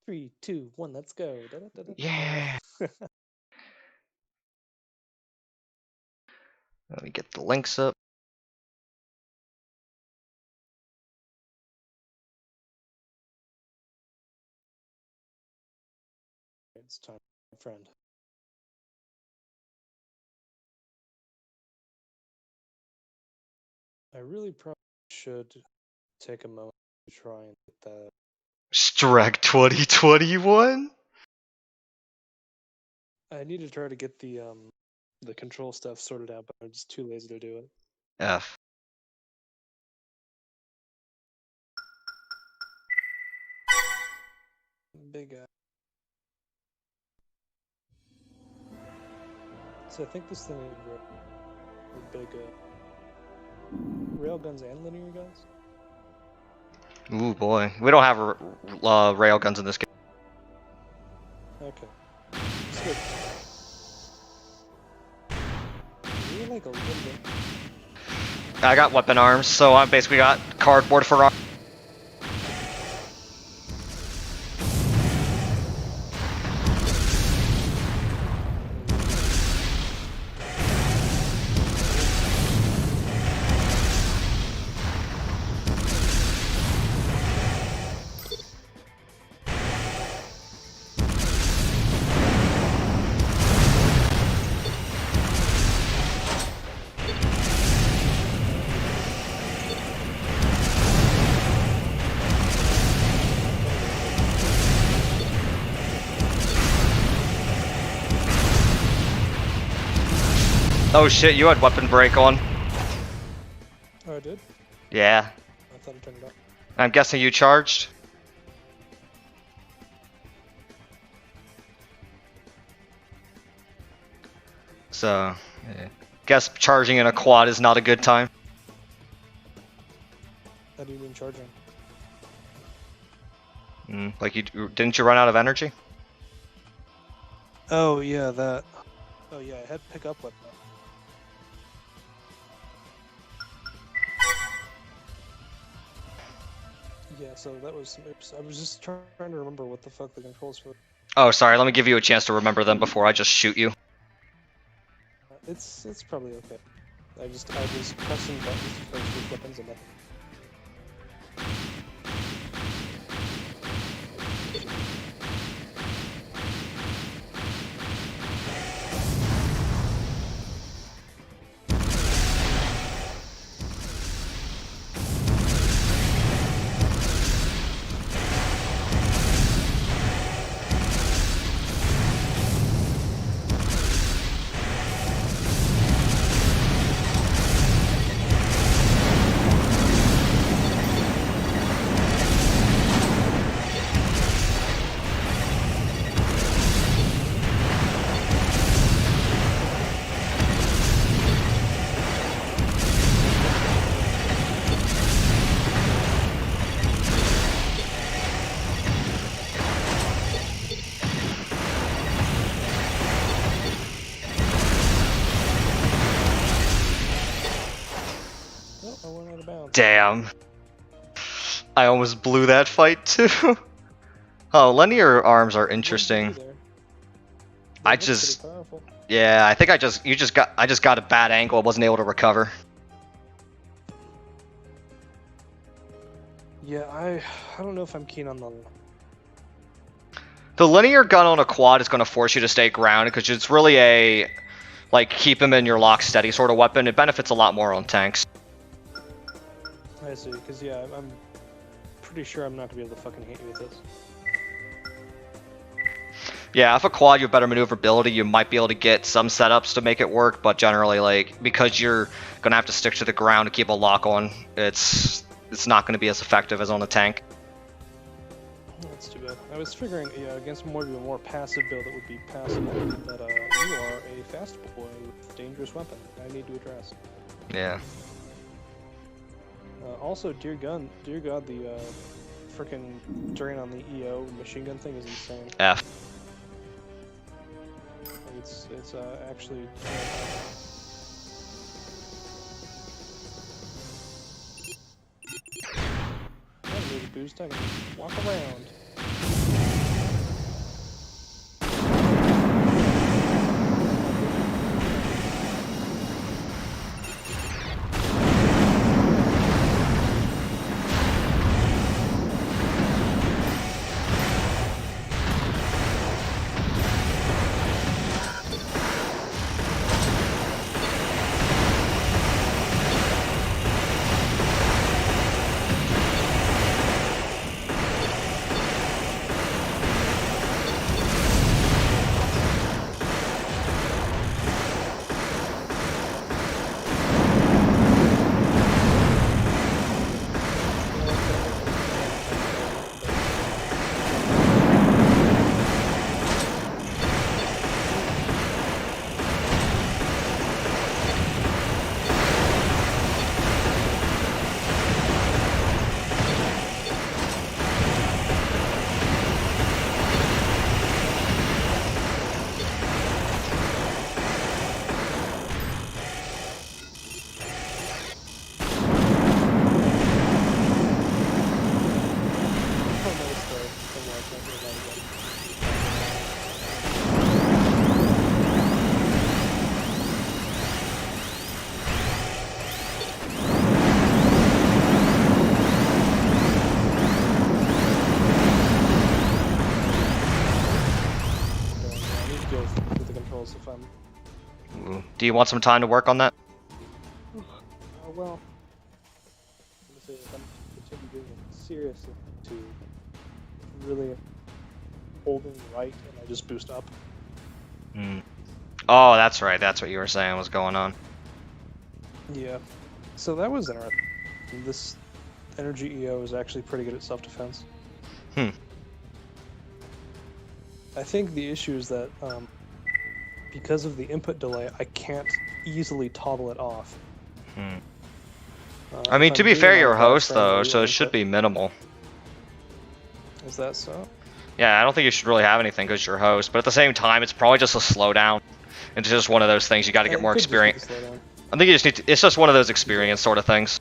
3, 2, 1, let's go. Da-da-da-da-da. Yeah. Let me get the links up. It's time, friend. I really probably should take a moment to try and get that. Strike 2021? I need to try to get the control stuff sorted out, but I'm just too lazy to do it. F. Big guy. So I think this thing is big railguns and linear guns. Ooh boy, we don't have railguns in this game. Okay. Maybe like a little bit. I got weapon arms, so I basically got cardboard for arms. Oh shit, you had weapon break on. Oh, I did? Yeah. I thought I turned it off. I'm guessing you charged? So, yeah. Guess charging in a quad is not a good time. How do you mean charging? Like didn't you run out of energy? Oh yeah, that. Oh yeah, I had to pick up weapon. Yeah, so that was. Oops, I was just trying to remember what the fuck the controls for. Oh, sorry. Let me give you a chance to remember them before I just shoot you. It's probably okay. I was pressing buttons to switch weapons and nothing. I went out of bounds. Damn. I almost blew that fight too. Oh, linear arms are interesting. I just, yeah, I think I just got a bad angle. I wasn't able to recover. Yeah, I don't know if I'm keen on the. The linear gun on a quad is going to force you to stay grounded because it's really a, like, keep him in your lock steady sort of weapon. It benefits a lot more on tanks. I see, because yeah, I'm pretty sure I'm not gonna be able to fucking hit you with this. Yeah, if a quad you have better maneuverability, you might be able to get some setups to make it work, but generally, like, because you're gonna have to stick to the ground to keep a lock on, it's not gonna be as effective as on a tank. That's too bad. I was figuring, yeah, against more of a more passive build, it would be passable, but you are a fast boy with a dangerous weapon. I need to address. Yeah. Also, dear God, the freaking drain on the EO machine gun thing is insane. F. It's actually. I don't need a boost. I can walk around. Do you want some time to work on that? Well, I'm gonna say if I'm continue doing it seriously to really holding right and I just boost up. Hmm. Oh, that's right. That's what you were saying was going on. Yeah. So that was interesting. This energy EO is actually pretty good at self-defense. Hmm. I think the issue is that because of the input delay, I can't easily toggle it off. Hmm. I mean, to be fair, you're a host though, so it should be minimal. Is that so? Yeah, I don't think you should really have anything because you're a host, but at the same time, it's probably just a slowdown. It's just one of those things you got to get more experience. I think you just need to, it's just one of those experience sort of things.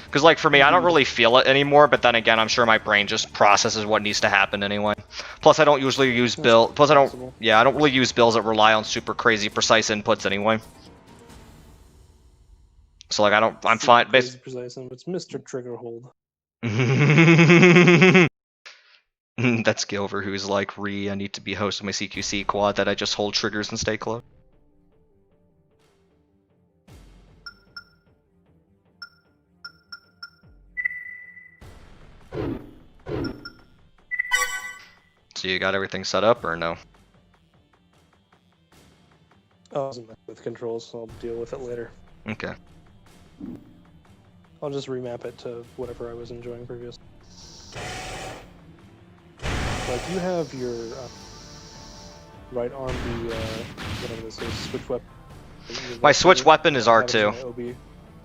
Because like for me, I don't really feel it anymore, but then again, I'm sure my brain just processes what needs to happen anyway. Plus, I don't usually use builds. Plus, I don't really use builds that rely on super crazy precise inputs anyway. So like I'm fine. Precise, it's Mr. Trigger Hold. That's Gilver, who's like, I need to be host of my CQC quad that I just hold triggers and stay close. So you got everything set up or no? Oh, I wasn't with controls, so I'll deal with it later. Okay. I'll just remap it to whatever I was enjoying previously. Like, you have your right arm be, whatever this is, switch weapon. My switch weapon is R2.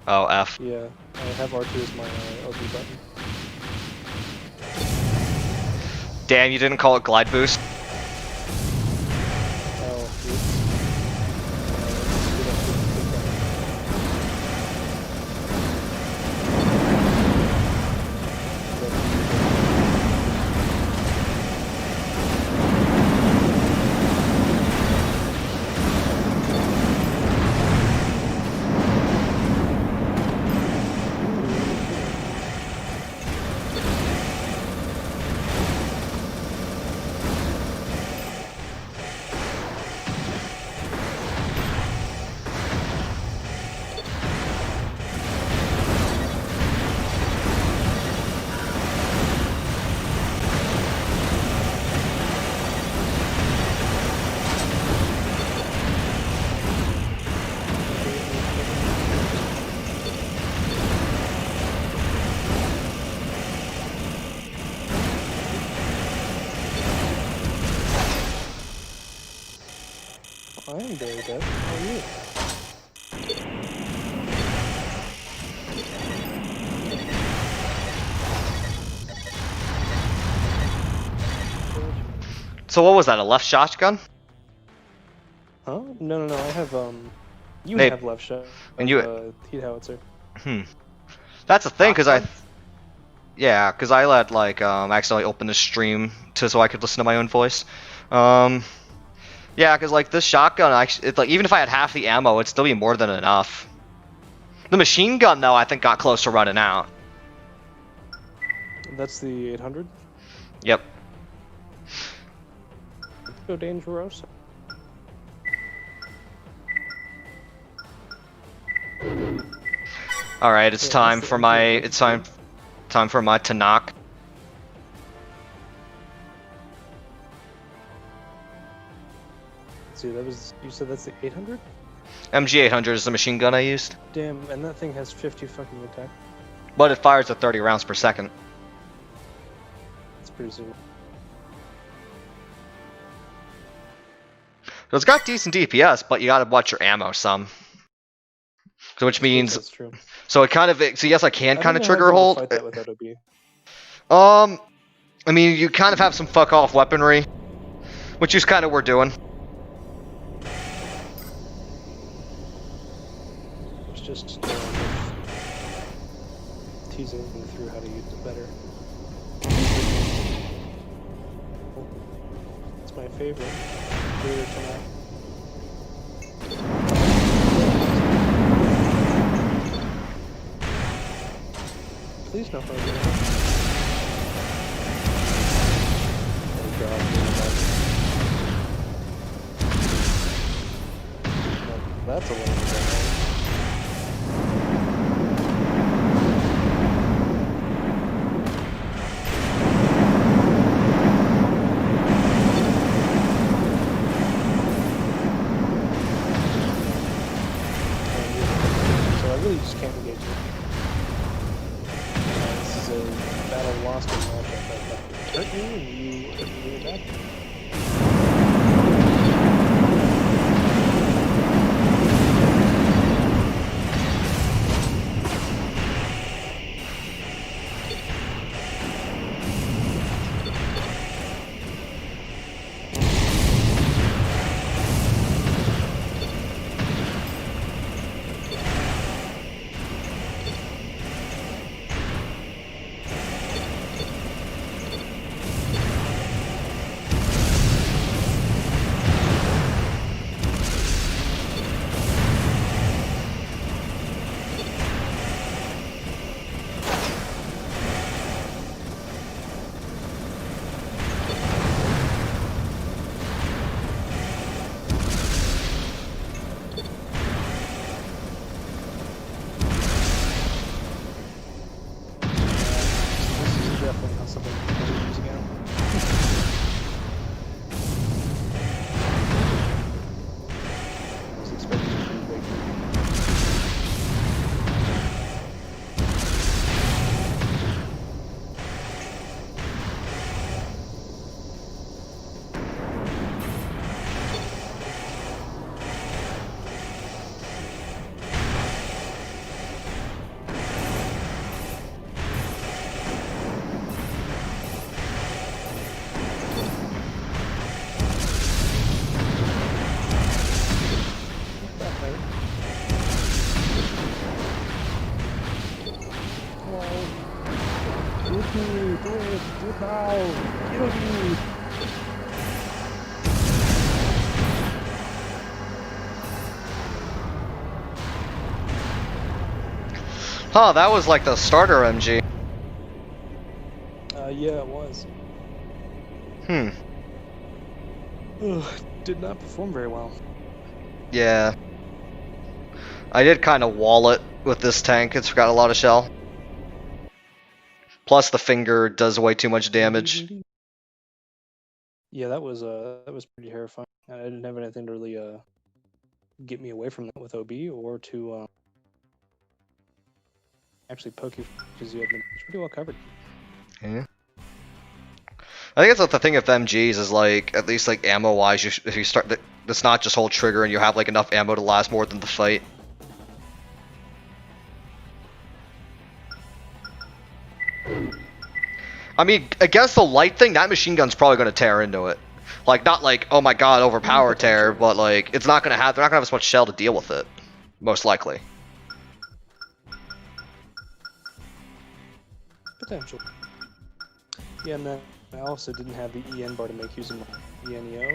Oh, F. Yeah, I have R2 as my OB button. Damn, you didn't call it glide boost? Oh, I am very good. How are you? So what was that, a left shotgun? Huh? No, I have, you Maybe. have left shot. And you... heat howitzer. That's the thing, because yeah, because I let, like, accidentally open the stream so I could listen to my own voice. Yeah, because, like, this shotgun, actually, it's like, even if I had half the ammo, it'd still be more than enough. The machine gun, though, I think got close to running out. That's the 800? Yep. Go dangerous. Alright, it's time for my, time for my to knock. See, that was, you said that's the 800? MG800 is the machine gun I used. Damn, and that thing has 50 fucking attack. But it fires at 30 rounds per second. That's pretty super. So it's got decent DPS, but you gotta watch your ammo some. So which means, that's true. So it kind of, so yes, I can kind of don't know trigger how to hold. fight that without OB. I mean, you kind of have some fuck off weaponry, which is kind of we're doing. It's just teasing through how to use it better. It's my favorite. Later tonight. Please no further. Oh god. that's a little bit. So I really just can't engage it. This is a battle lost in matchup that hurt you and you hurt me really bad. Definitely not something I'm going to use again. I was expecting it to be big. Huh, that was like the starter MG. Yeah, it was. Ugh, did not perform very well. Yeah. I did kind of wall it with this tank. It's got a lot of shell. Plus the finger does way too much damage. Yeah, that was pretty terrifying. I didn't have anything to really get me away from that with OB or to actually poke you because you had been pretty well covered. Yeah. I think that's the thing with MGs is like, at least like ammo wise, if you start, it's not just hold trigger and you have like enough ammo to last more than the fight. I mean, against the light thing, that machine gun's probably going to tear into it. Like, not like, oh my god, overpower tear, but like, it's not going to have, they're not going to have as much shell to deal with it. Most likely. Potential. Yeah, and then I also didn't have the EN bar to make use of my ENEO.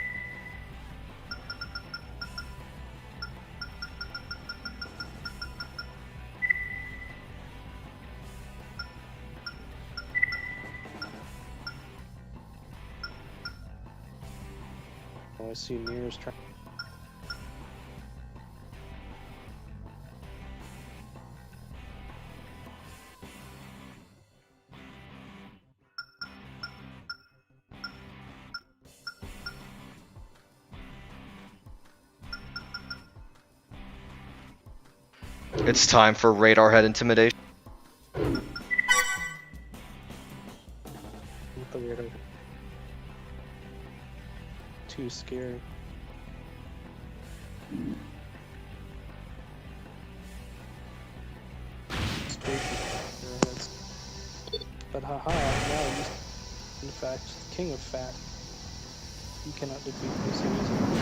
Oh, I see Mirror's trying. It's time for radar head intimidation. With the weirdo. Too scary. But haha, now he's in fact the king of fat. You cannot defeat me so easily.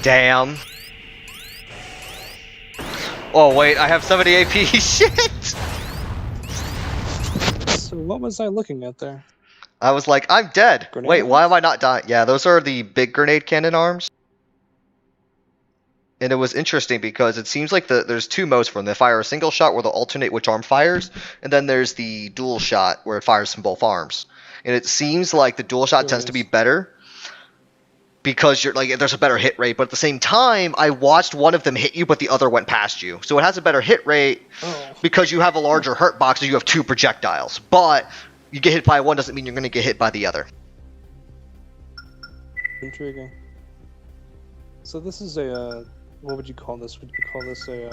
Damn. Oh wait, I have 70 AP. Shit. So what was I looking at there? I was like, I'm dead. Grenade Wait, why arms? am I not dying? Yeah, those are the big grenade cannon arms. And it was interesting because it seems like there's two modes for them. They fire a single shot where they'll alternate which arm fires, and then there's the dual shot where it fires from both arms. And it seems like the dual shot tends to be better because you're like there's a better hit rate, but at the same time, I watched one of them hit you, but the other went past you. So it has a better hit rate because you have a larger hurt box, and you have two projectiles. But you get hit by one doesn't mean you're going to get hit by the other. Intriguing. So this is a what would you call this? Would you call this a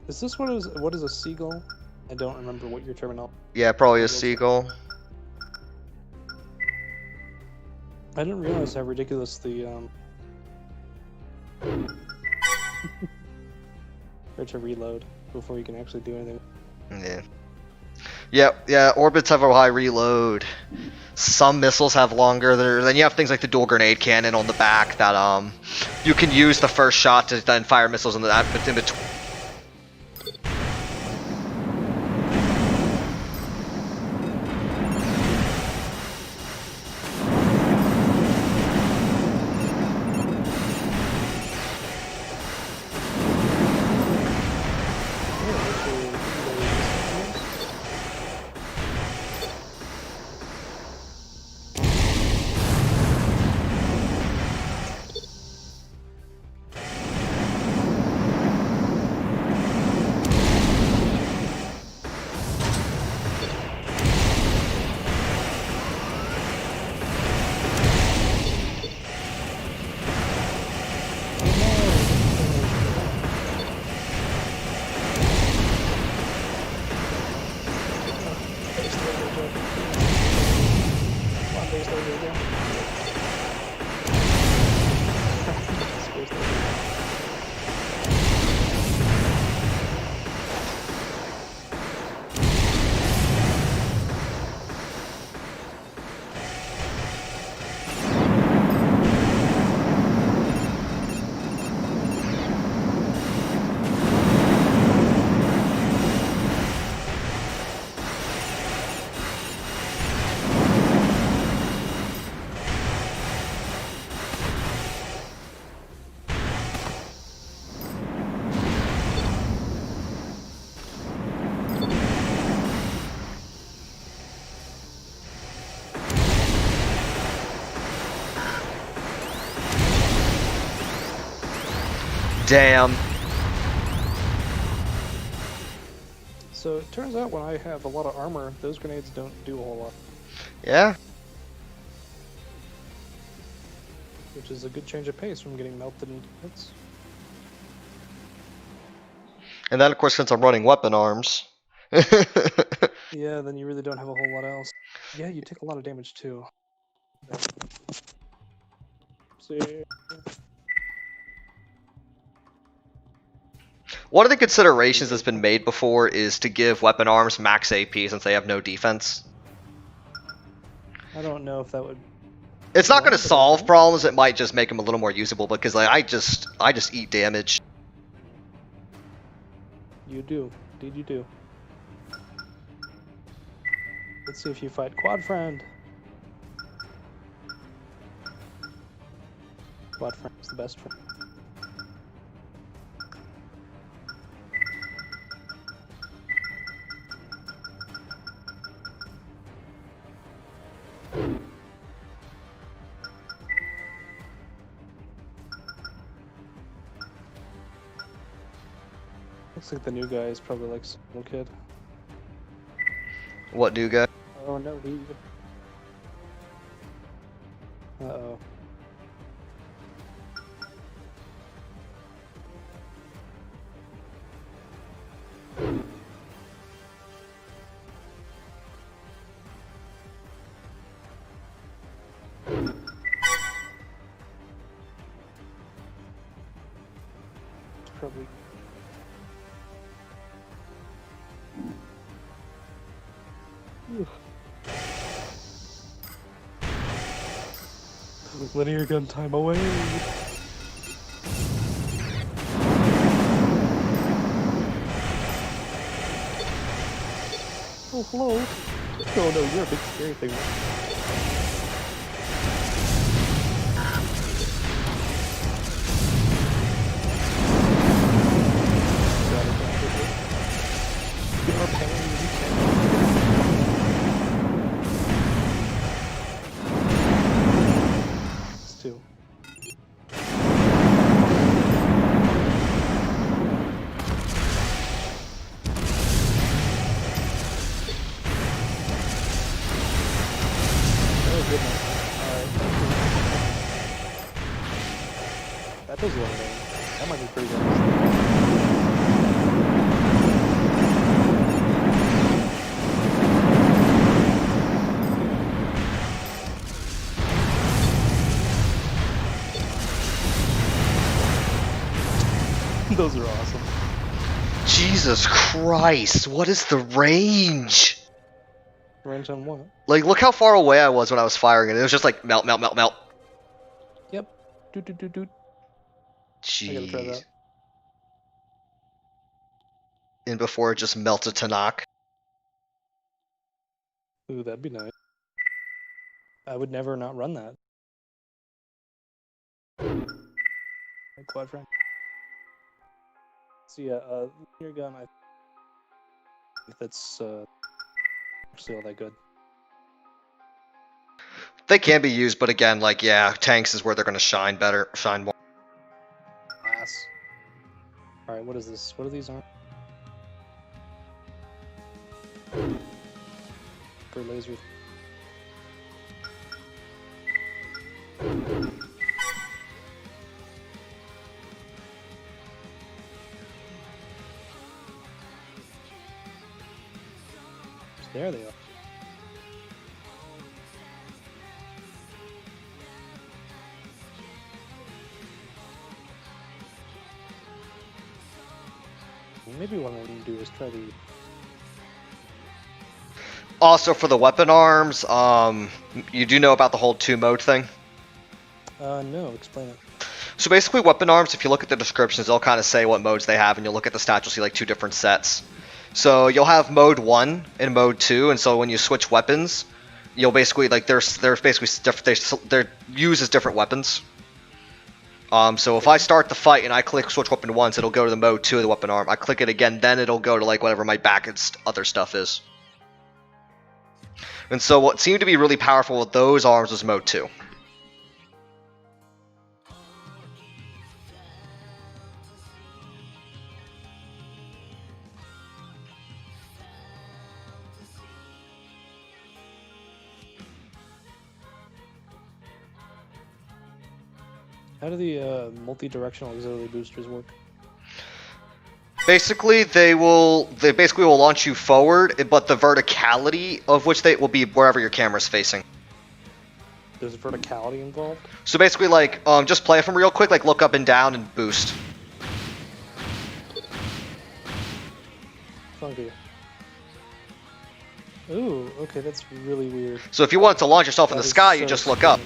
Is this what is a seagull? I don't remember what your terminology. Yeah, probably a seagull. I didn't realize how ridiculous the or to reload before you can actually do anything. Yeah, orbits have a high reload. Some missiles have longer. Then you have things like the dual grenade cannon on the back that you can use the first shot to then fire missiles in between. Damn. So it turns out when I have a lot of armor, those grenades don't do a whole lot. Yeah. Which is a good change of pace from getting melted into bits. And then, of course, since I'm running weapon arms. Yeah, then you really don't have a whole lot else. Yeah, you take a lot of damage too. See. One of the considerations that's been made before is to give weapon arms max AP since they have no defense. I don't know if that would... It's not going to solve problems, it might just make them a little more usable because like, I just eat damage. You do. Indeed you do. Let's see if you fight Quad Friend. Quad Friend is the best friend. Looks like the new guy is probably like some little kid. What new guy? Oh no, he... Uh-oh. It's probably... Linear gun time away! Oh, hello. Oh no, you're a big scary thing. Get more pain as you can. It's two. Goodness. Alright. That does a lot of damage. That might be pretty good. Those are awesome. Jesus Christ, what is the range? Range on what? Like, look how far away I was when I was firing it. It was just like melt, melt, melt, melt. Yep. Doot doot doot doot. I gotta try Jeez. that. And before it just melted to knock. Ooh, that'd be nice. I would never not run that. Quad friend. So yeah, your gun, I think that's actually all that good. They can be used, but again, like, yeah, tanks is where they're gonna shine better, shine more. Ass. Alright, what is this? What are these on? For laser. There they are. Maybe what I need to do is try the... Also, for the weapon arms, you do know about the whole 2-mode thing? No, explain it. So basically, weapon arms, if you look at the descriptions, they'll kind of say what modes they have, and you'll look at the stats, you'll see like 2 different sets. So you'll have mode 1 and mode 2, and so when you switch weapons, you'll basically, like, they're basically, they're used as different weapons. So if I start the fight and I click switch weapon once, it'll go to the mode 2 of the weapon arm. I click it again, then it'll go to like whatever my back and other stuff is. And so what seemed to be really powerful with those arms was mode 2. How do the multi-directional auxiliary boosters work? Basically, they basically will launch you forward, but the verticality of which they will be wherever your camera's facing. There's verticality involved? So basically, like, just play them real quick, like look up and down and boost. Funky. Ooh, okay, that's really weird. So if you want to launch yourself in the sky, you just look up.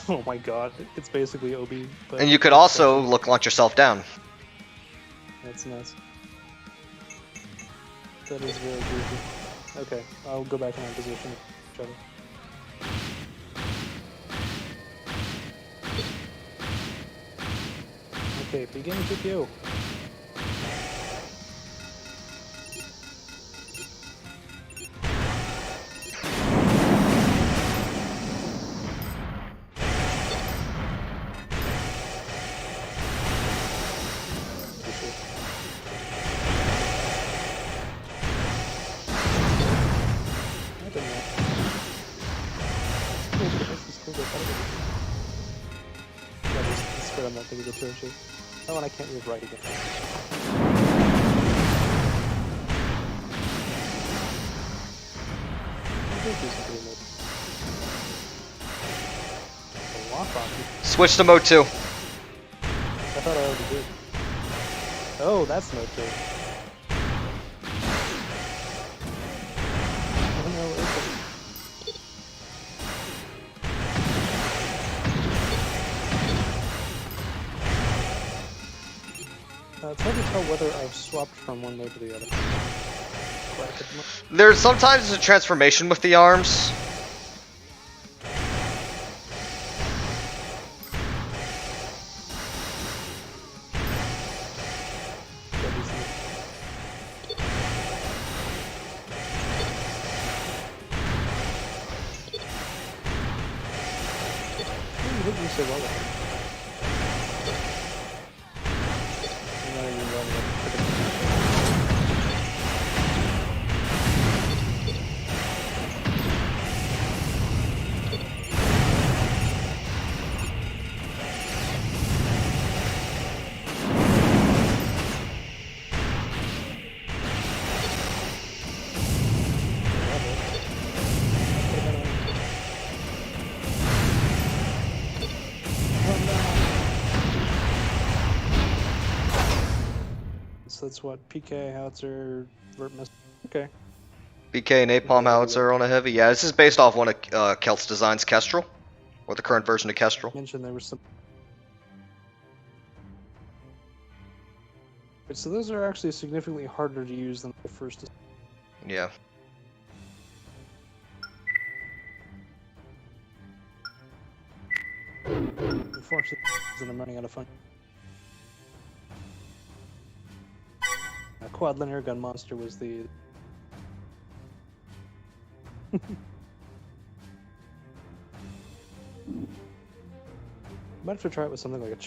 Oh my god, it's basically OB. But and you could also launch yourself down. That's nuts. That is very creepy. Okay, I'll go back in my position. Try to... Okay, begin PPO. I'm not thinking of the turn shape. Oh, and I can't move right again. Switch to mode 2. I thought I already did. Oh, that's mode 2. Oh no, it's It's hard to tell whether I've swapped from one mode to the other. There's sometimes a transformation with the arms. You did so well with it. And then you run So that's what PK, howitzer, vert missile. Okay. BK napalm howitzer on a heavy. Yeah, this is based off one of Kelt's designs, Kestrel, or the current version of Kestrel. Mentioned there was some. But so those are actually significantly harder to use than the first. Yeah. Unfortunately, I'm running out of fun. A quad linear gun monster was the. Might have to try it with something like a.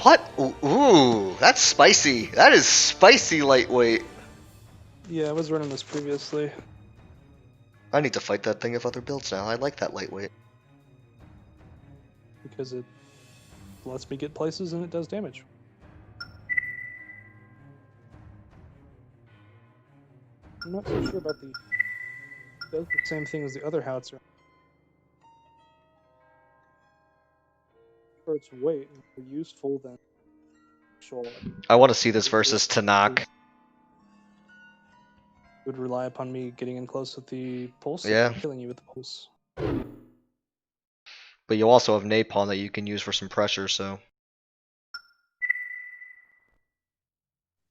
What? Ooh, that's spicy. That is spicy lightweight. Yeah, I was running this previously. I need to fight that thing of other builds now. I like that lightweight. Because it lets me get places and it does damage. I'm not so sure about the. It does the same thing as the other howitzer. For its weight, more useful than actual. I want to see this versus Tanakh. Would rely upon me getting in close with the pulse. Yeah. And killing you with the pulse. But you also have napalm that you can use for some pressure, so.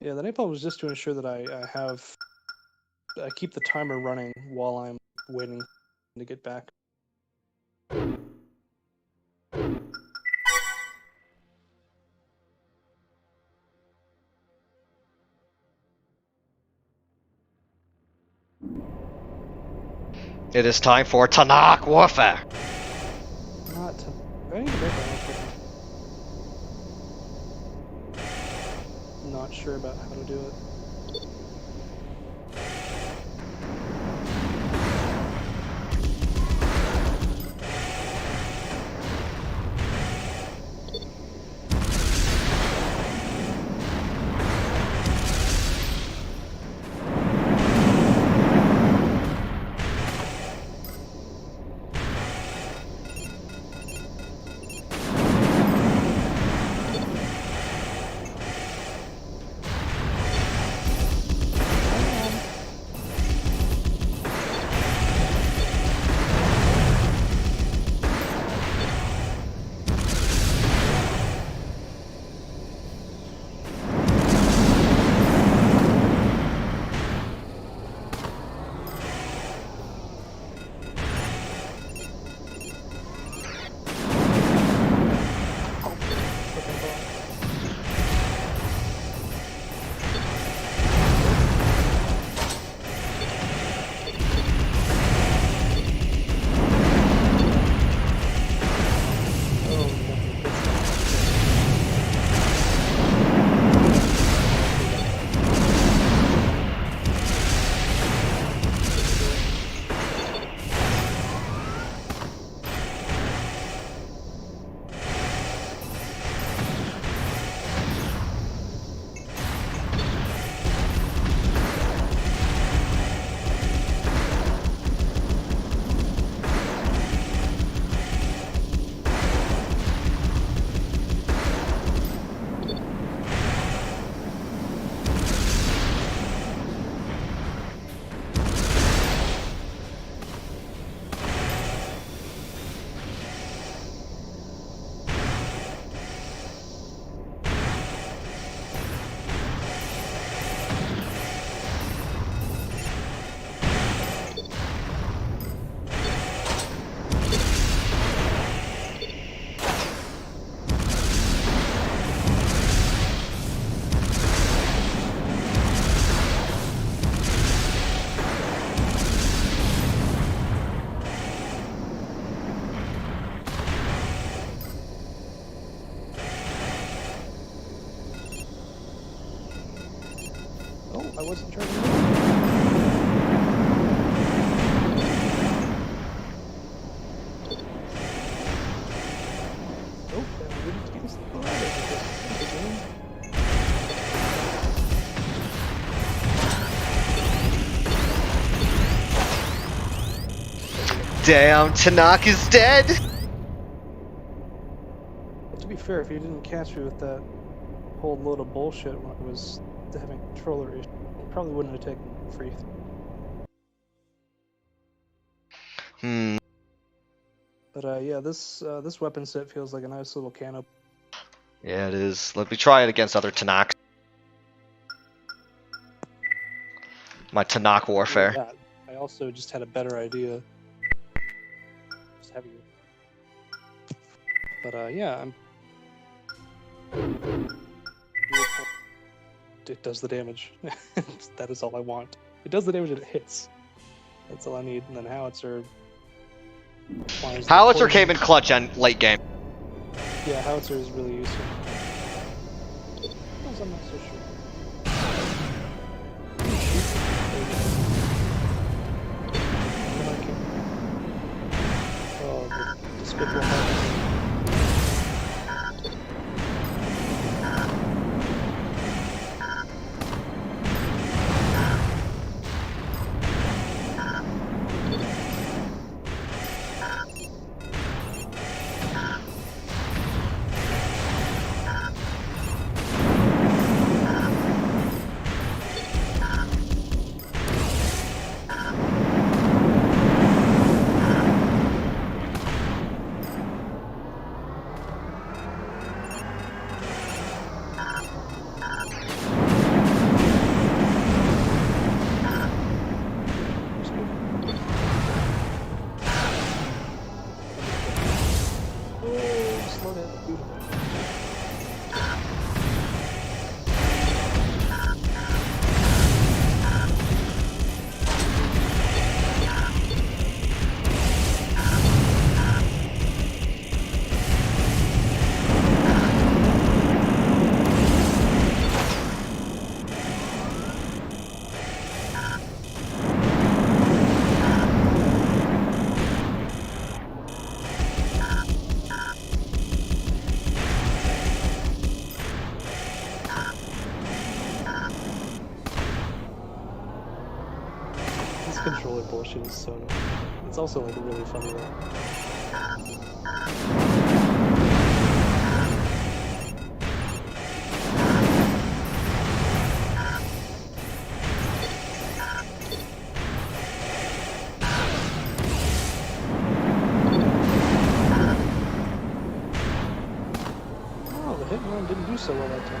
Yeah, the napalm was just to ensure that I keep the timer running while I'm waiting to get back. It is time for Tanakh warfare. Not to. I need to make that. Not sure about how to do it. I wasn't trying to. Nope, and I didn't use the ladder. Damn, Tanaka's dead! But to be fair, if you didn't catch me with that whole load of bullshit when I was having a controller issue, it probably wouldn't have taken free. But yeah, this weapon set feels like a nice little can opener. Yeah, it is. Let me try it against other Tanaks. My Tanak warfare. Yeah, I also just had a better idea. Just heavier. But yeah, it does the damage. That is all I want. It does the damage and it hits. That's all I need. And then Howitzer. Howitzer came in clutch on late game. Yeah, Howitzer is really useful. I'm not so sure. Oh, the despicable heart. Controller bullshit is so. It's also like really funny though. Oh, the hit and run didn't do so well that time.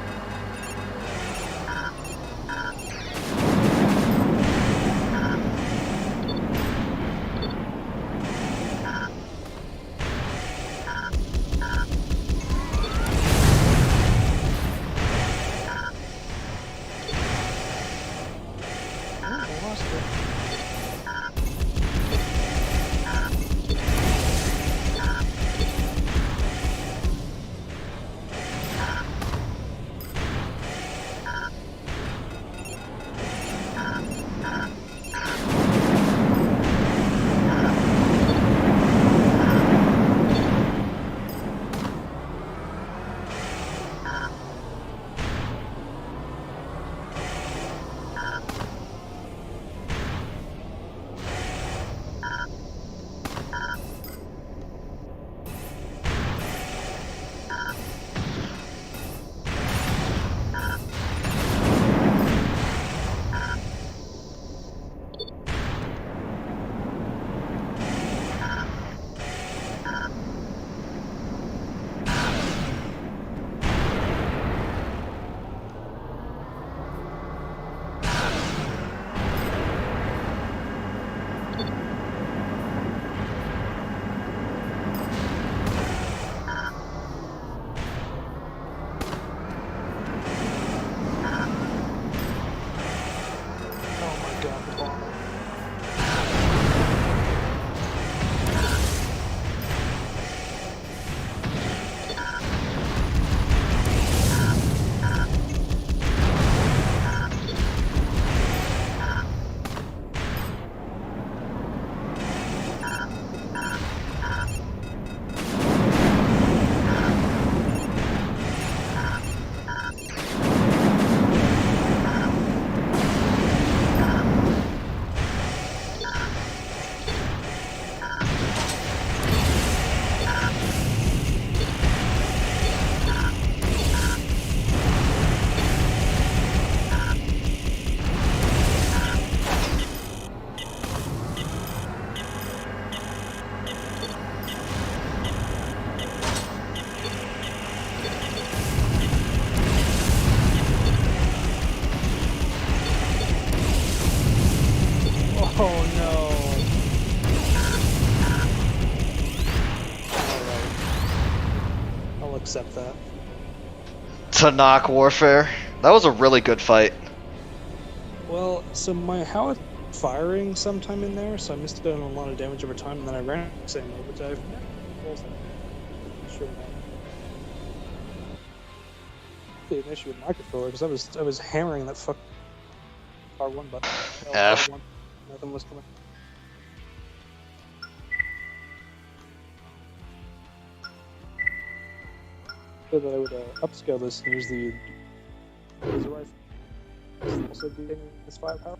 to knock warfare. That was a really good fight. Well, so how it's firing sometime in there, so I missed out on a lot of damage over time, and then I ran the same mode, which I've never sure an issue with my controller because I was hammering that fuck R1 button. F. R1. Nothing was coming. So that I would upscale this and use the laser rifle. Also getting this firepower.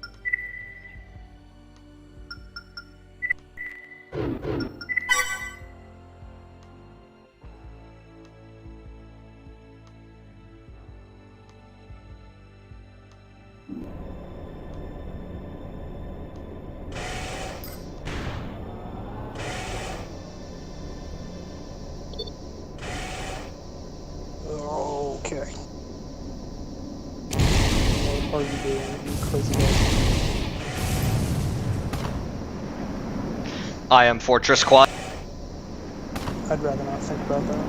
Okay. What are you doing, you crazy guy? I am Fortress Quad. I'd rather not think about that.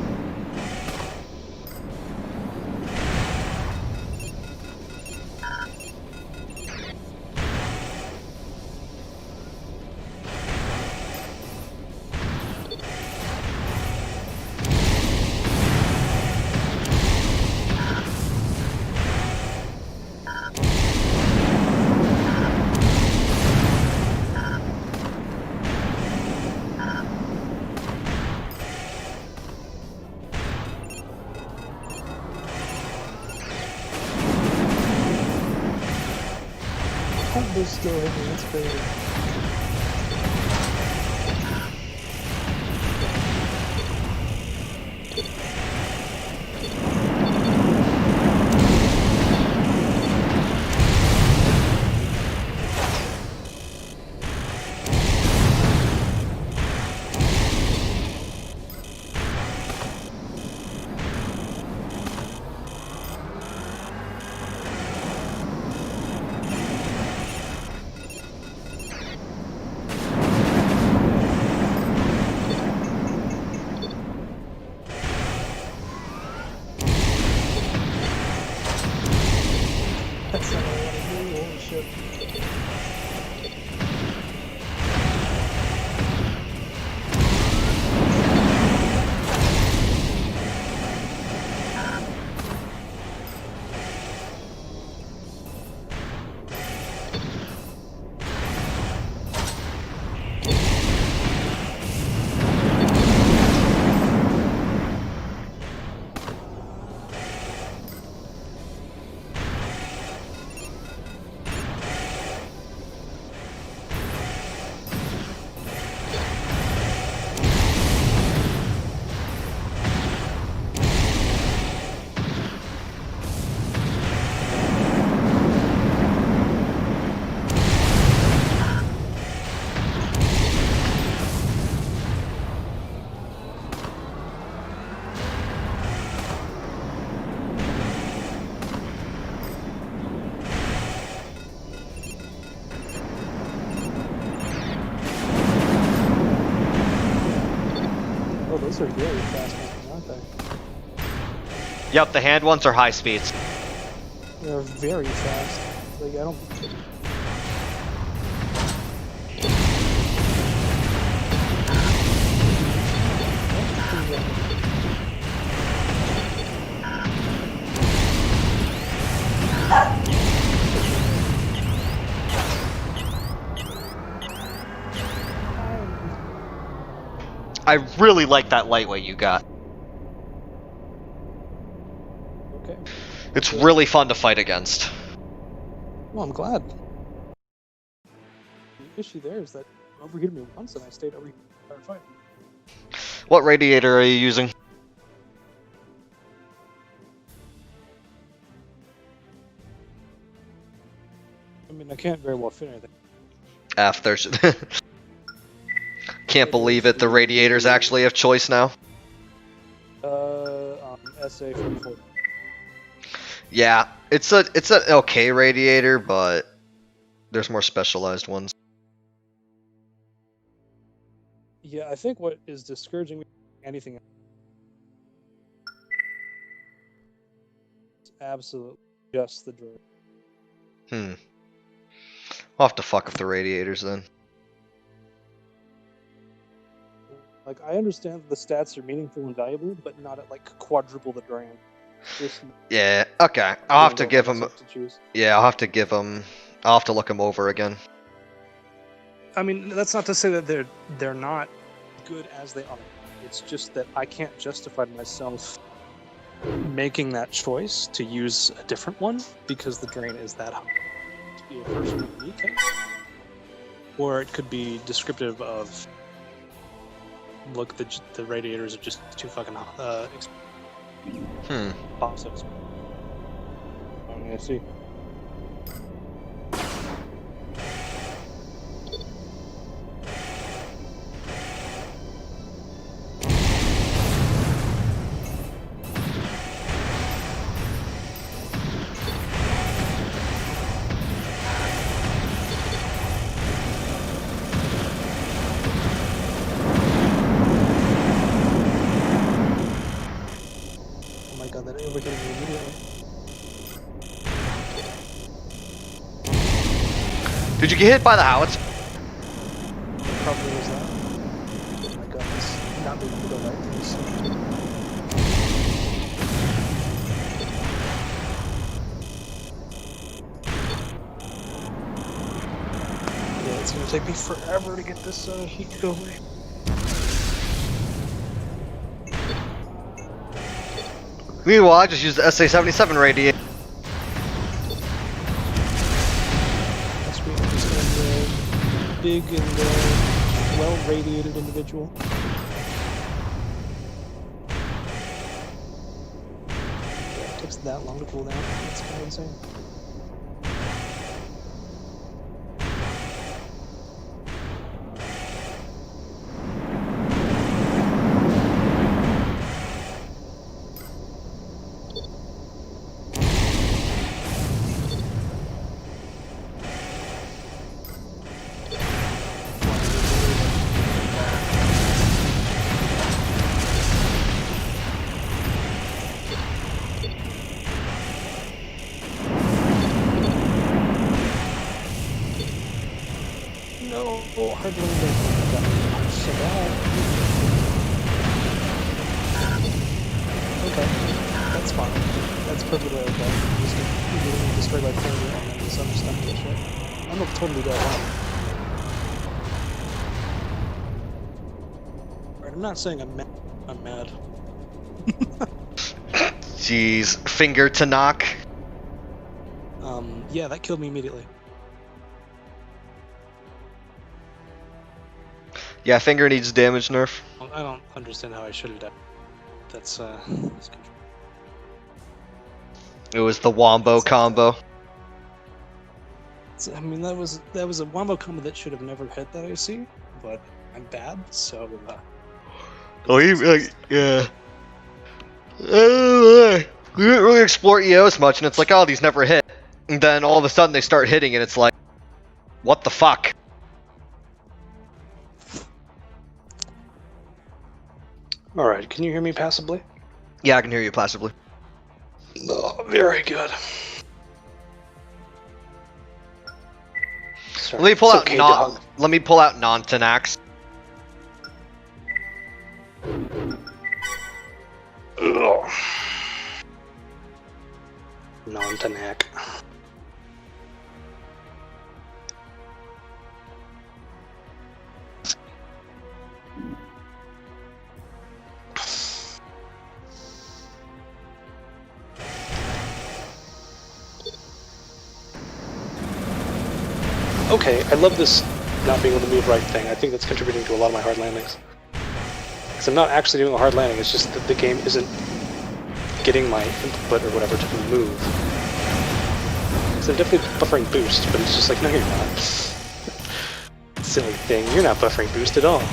They're still hitting, that's crazy. That's not what I want to do, holy shit. Oh, those are very fast moving, aren't they? Yep, the hand ones are high speeds. They're very fast. Like, I don't... I really like that lightweight you got. Okay. It's really fun to fight against. Well, I'm glad. The issue there is that you overheated me once and I stayed overheated the entire fight. What radiator are you using? I mean, I can't very well fit anything. There's... Can't believe it, the radiators actually have choice now. SA44. Yeah, it's an okay radiator, but there's more specialized ones. Yeah, I think what is discouraging me anything absolutely just the drain. I'll have to fuck with the radiators then. Like, I understand that the stats are meaningful and valuable, but not at like quadruple the drain. Yeah, okay. I'll have to give him. Yeah, I'll have to give him. I'll have to look him over again. I mean, that's not to say that they're not good as they are. It's just that I can't justify myself making that choice to use a different one because the drain is that high. To be a first me case, or it could be descriptive of, look, the radiators are just too fucking hot. Boxes. I'm gonna see. Did you get hit by the howitzer? Probably was that. Oh my god, it's not being able to go right things. Yeah, it's gonna take me forever to get this heat to go away. Meanwhile, I just used the SA-77 radiator. Big and well-radiated individual. Yeah, it takes that long to cool down. That's kind of insane. Okay, that's fine. That's perfectly okay. I'm just getting destroyed by Perennial and then this other stuff and shit. I'm not totally dead on. Right, I'm not saying I'm mad. I'm mad. Jeez, finger to knock. Yeah, that killed me immediately. Yeah, finger needs damage nerf. I don't understand how I should have died. That's It was the wombo combo. I mean, that was a wombo combo that should have never hit that IC, but I'm bad, so. Oh, yeah. We didn't really explore EOs much, and it's like, oh, these never hit. And then all of a sudden they start hitting, and it's like, what the fuck? Alright, can you hear me passably? Yeah, I can hear you passively. Oh, very good. Sorry. Let me pull out non-Tanax. Non-Tanak. Okay, I love this not being able to move right thing. I think that's contributing to a lot of my hard landings. Because I'm not actually doing a hard landing, it's just that the game isn't getting my input or whatever to move. So I'm definitely buffering boost, but it's just like, no you're not. Silly thing, you're not buffering boost at all.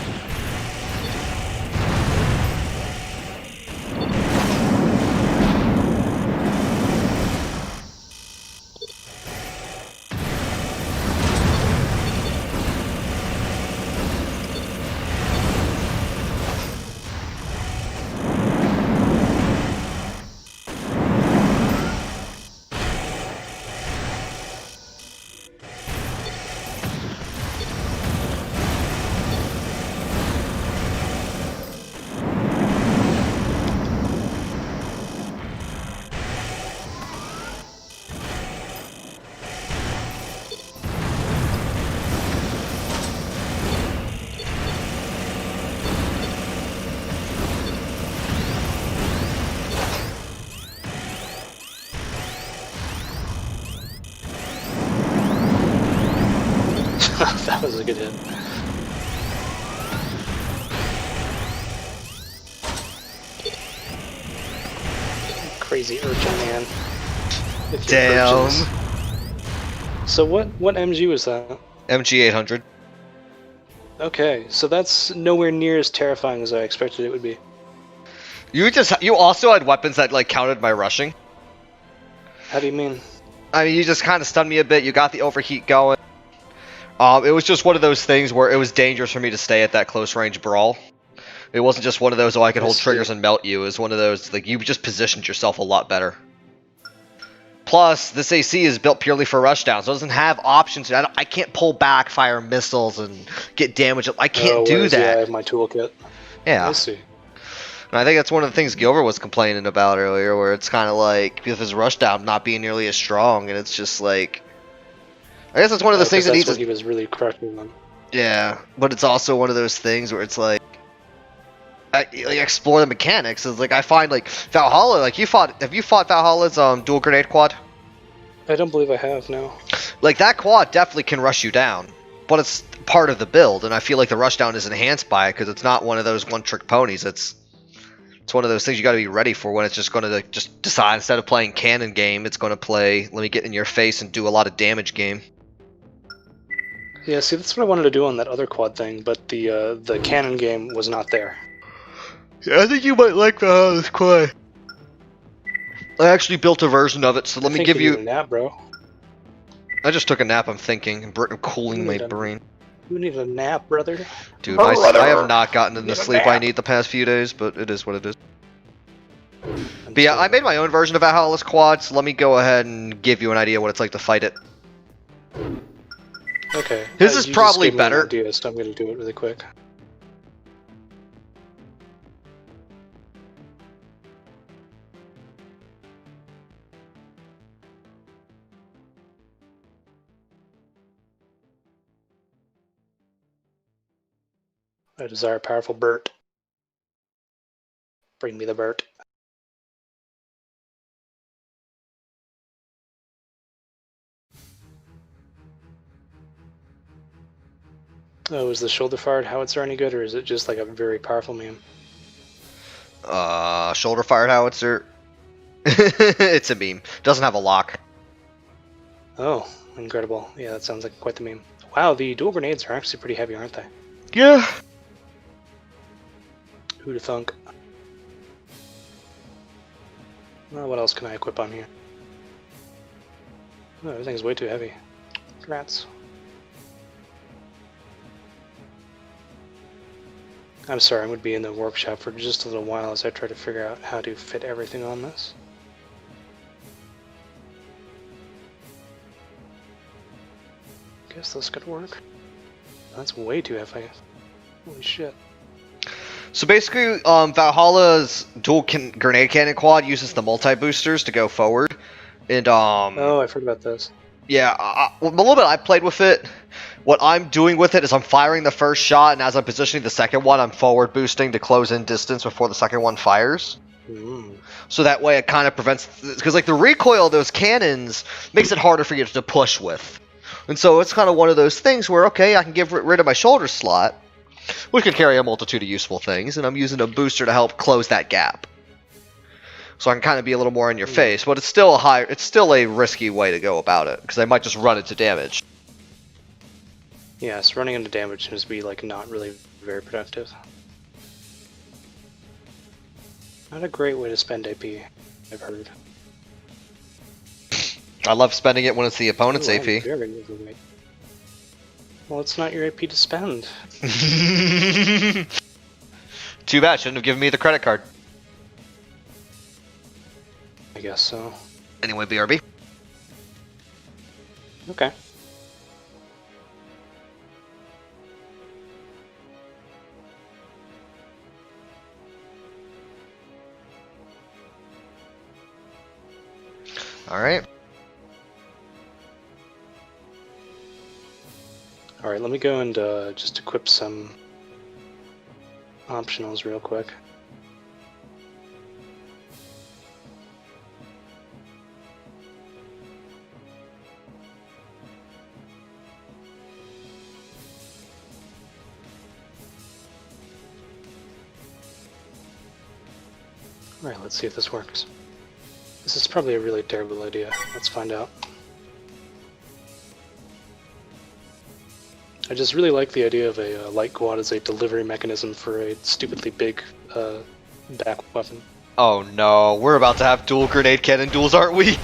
That was a good hit. Crazy urchin, man. Damn. So what MG was that? MG 800. Okay, so that's nowhere near as terrifying as I expected it would be. You also had weapons that like counted my rushing. How do you mean? I mean, you just kind of stunned me a bit. You got the overheat going. It was just one of those things where it was dangerous for me to stay at that close range brawl. It wasn't just one of those, oh, I could hold triggers and melt you. It was one of those, like, you just positioned yourself a lot better. Plus, this AC is built purely for rushdown, so it doesn't have options. I can't pull back, fire missiles, and get damage. I can't do that. Yeah, I have my toolkit. Yeah. I see. And I think that's one of the things Gilbert was complaining about earlier, where it's kind of like, with his rushdown not being nearly as strong, and it's just like... I guess it's one of those things that that's what he was really crushing them. Yeah, but it's also one of those things where it's like... explore the mechanics. It's like I find like Valhalla, like have you fought Valhalla's dual grenade quad? I don't believe I have, no. Like that quad definitely can rush you down, but it's part of the build, and I feel like the rush down is enhanced by it because it's not one of those one trick ponies. It's one of those things you got to be ready for when it's just going to just decide instead of playing cannon game, it's going to play let me get in your face and do a lot of damage game. Yeah, see, that's what I wanted to do on that other quad thing, but the cannon game was not there. Yeah, I think you might like this quad. I actually built a version of it, so let me give you... a nap, bro. I just took a nap, I'm thinking. I'm cooling my brain. You need a nap, brother. Dude, I have not gotten the sleep I need the past few days, but it is what it is. But yeah, I made my own version of Valhalla's quad, so let me go ahead and give you an idea what it's like to fight it. Okay. His is probably better. Idea, so I'm going to do it really quick. I desire a powerful Bert. Bring me the Bert. Oh, is the shoulder-fired howitzer any good, or is it just like a very powerful meme? Shoulder-fired howitzer. It's a meme. Doesn't have a lock. Oh, incredible. Yeah, that sounds like quite the meme. Wow, the dual grenades are actually pretty heavy, aren't they? Yeah. Who'da thunk? Well, what else can I equip on here? Oh, everything's way too heavy. Rats. I'm sorry, I'm going to be in the workshop for just a little while as I try to figure out how to fit everything on this. Guess this could work. That's way too heavy. Holy shit. So basically, Valhalla's dual grenade cannon quad uses the multi-boosters to go forward. And, Oh, I've heard about this. Yeah, a little bit I played with it. What I'm doing with it is I'm firing the first shot, and as I'm positioning the second one, I'm forward boosting to close in distance before the second one fires. So that way it kind of prevents... Because, like, the recoil of those cannons makes it harder for you to push with. And so it's kind of one of those things where, okay, I can get rid of my shoulder slot, which can carry a multitude of useful things, and I'm using a booster to help close that gap. So I can kind of be a little more in your face, but it's still a risky way to go about it, because I might just run into damage. Yes, running into damage seems to be like not really very productive. Not a great way to spend AP, I've heard. I love spending it when it's the opponent's AP. Very overweight. Well, it's not your AP to spend. Too bad, shouldn't have given me the credit card. I guess so. Anyway, BRB. Okay. Alright. Alright, let me go and just equip some optionals real quick. Alright, let's see if this works. This is probably a really terrible idea. Let's find out. I just really like the idea of a light quad as a delivery mechanism for a stupidly big back weapon. Oh no, we're about to have dual grenade cannon duels, aren't we?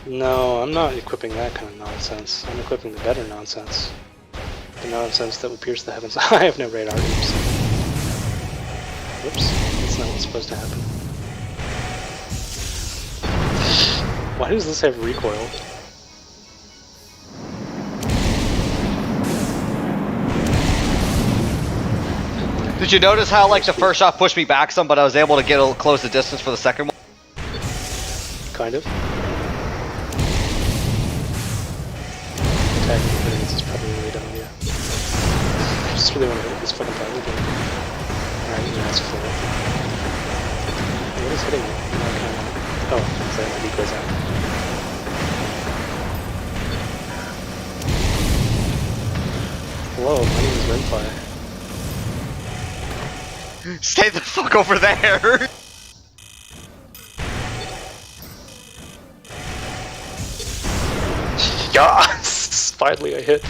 No, I'm not equipping that kind of nonsense. I'm equipping the better nonsense. The nonsense that would pierce the heavens. I have no radar. Oops. Whoops. That's not what's supposed to happen. Why does this have recoil? Did you notice how like the first shot pushed me back some, but I was able to get close the distance for the second one? Kind of. Attacking enemies is probably really dumb idea. I just really want to hit this fucking button again. Alright, you ask for it. What is hitting me? Oh, sorry, my decoy's out. Hello, my name is Rimfire. Stay the fuck over there! Yes! Finally I hit.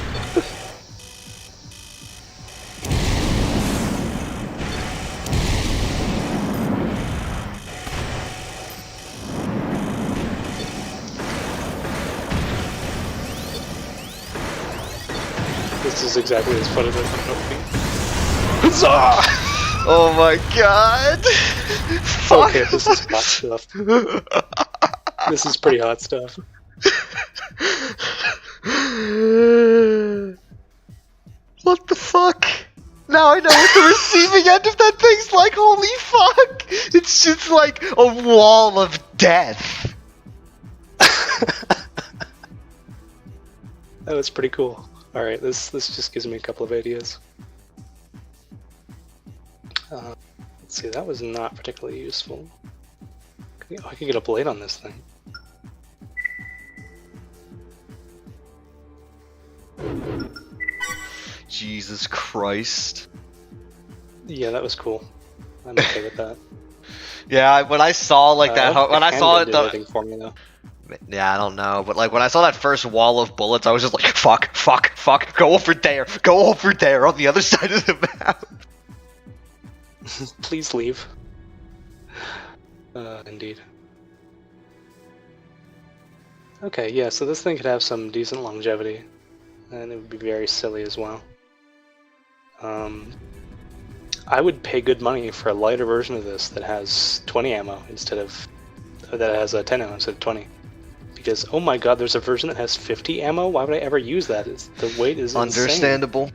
This is exactly as fun as I thought it would be. Huzzah! Oh my god! Fuck! Okay, this is hot stuff. This is pretty hot stuff. What the fuck? Now I know what the receiving end of that thing's like, holy fuck! It's just like a wall of death. That was pretty cool. Alright, this just gives me a couple of ideas. Let's see, that was not particularly useful. I could get a blade on this thing. Jesus Christ. Yeah, that was cool. I'm okay with that. Yeah, when I saw like that, when I saw it, for me, though. Yeah, I don't know, but like when I saw that first wall of bullets, I was just like, fuck, fuck, fuck, go over there on the other side of the map. Please leave. Indeed. Okay, yeah, so this thing could have some decent longevity, and it would be very silly as well. I would pay good money for a lighter version of this that has 20 ammo instead of, that has 10 ammo instead of 20. Because, oh my god, there's a version that has 50 ammo? Why would I ever use that? The weight is understandable.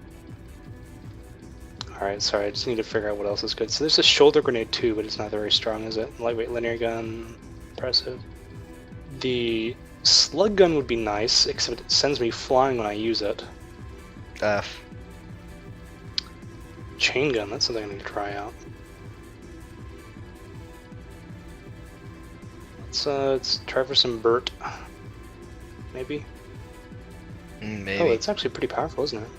Alright, sorry, I just need to figure out what else is good. So there's a shoulder grenade too, but it's not very strong, is it? Lightweight linear gun, impressive. The slug gun would be nice, except it sends me flying when I use it. F. Chain gun, that's something I need to try out. Let's try for some Burt. Maybe? Maybe. Oh, it's actually pretty powerful, isn't it?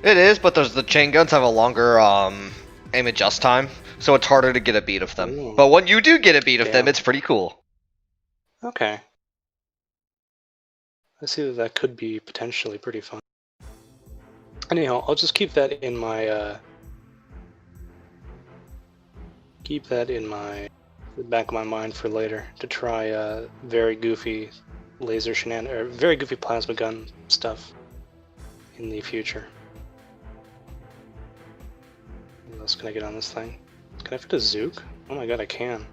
It is, but the chain guns have a longer aim adjust time, so it's harder to get a beat of them. Ooh. But when you do get a beat of them, it's pretty cool. Okay. I see that could be potentially pretty fun. Anyhow, I'll just keep that in my the back of my mind for later to try very goofy laser or very goofy plasma gun stuff in the future. What else can I get on this thing? Can I fit a Zook? Oh my god, I can.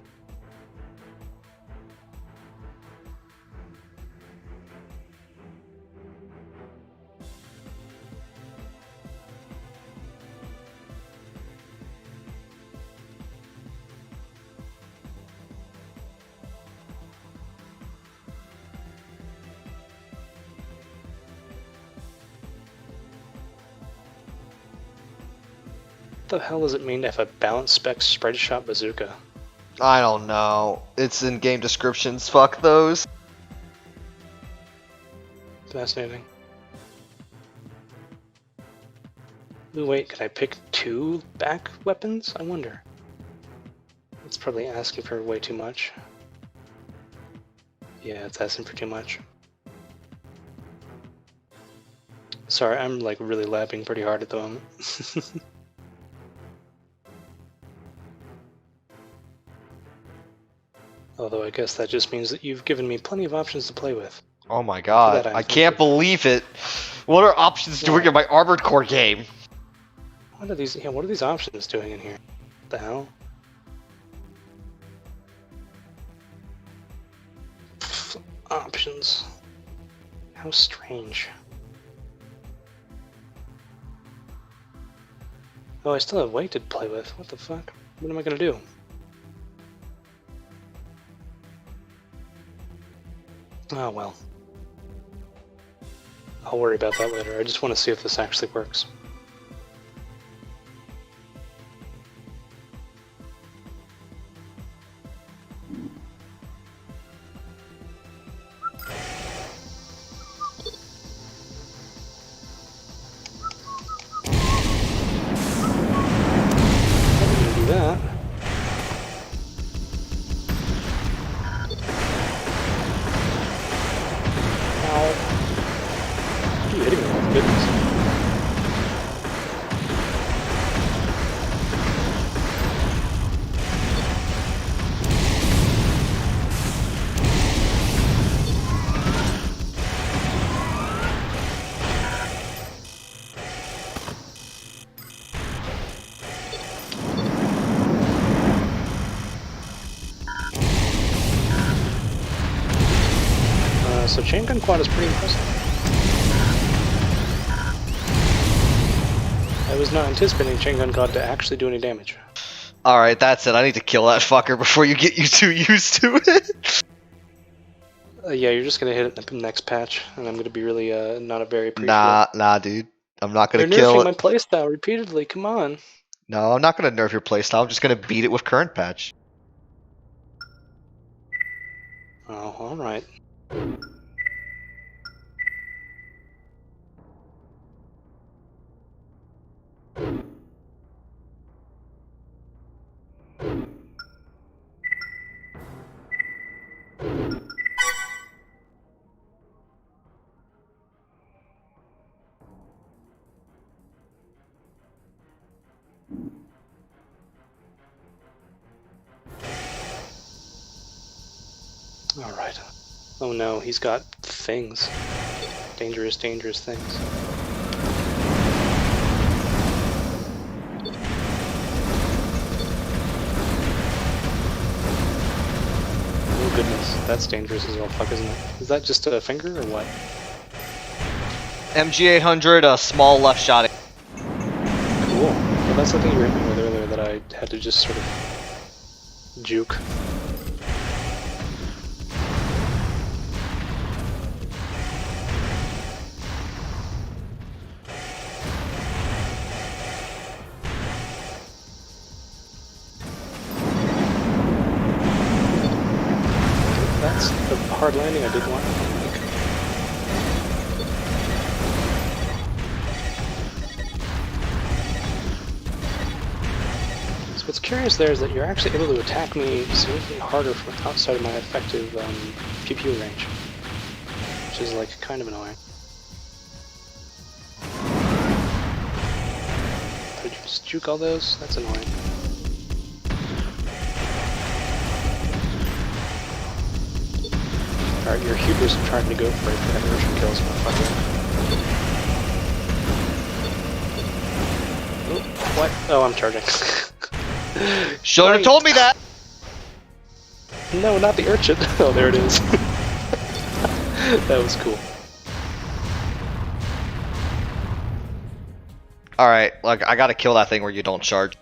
What the hell does it mean to have a balanced spec spread shot bazooka? I don't know. It's in game descriptions. Fuck those. Fascinating. Ooh, wait, can I pick two back weapons? I wonder. That's probably asking for way too much. Yeah, it's asking for too much. Sorry, I'm like really lapping pretty hard at the moment. Although I guess that just means that you've given me plenty of options to play with. Oh my god, I can't believe it. What are options doing in my Armored Core game? What are these? Yeah, what are these options doing in here? What the hell? Options. How strange. Oh, I still have weight to play with. What the fuck? What am I gonna do? Oh well. I'll worry about that later. I just want to see if this actually works. So chain gun quad is pretty impressive. I was not anticipating chain gun quad to actually do any damage. Alright, that's it. I need to kill that fucker before you get you too used to it. Yeah, you're just gonna hit it in the next patch, and I'm gonna be really not a very appreciative. Nah, dude. I'm not gonna They're kill nerfing it. my playstyle repeatedly, come on. No, I'm not gonna nerf your playstyle. I'm just gonna beat it with current patch. Oh, alright. Alright. Oh no, he's got things. Dangerous, dangerous things. Oh goodness, that's dangerous as well, fuck, isn't it? Is that just a finger or what? MG800, a small left shot. Cool. Well, that's the thing you hit me with earlier that I had to just sort of juke. That's the hard landing I didn't want to make. So what's curious there is that you're actually able to attack me significantly harder from outside of my effective pew-pew range, which is like kind of annoying. Did you just juke all those? That's annoying. Alright, your hubris of trying to go for it for that kills, motherfucker. Oh, what? Oh, I'm charging. Should have told me that! No, not the urchin. Oh, there it is. That was cool. Alright, like, I gotta kill that thing where you don't charge.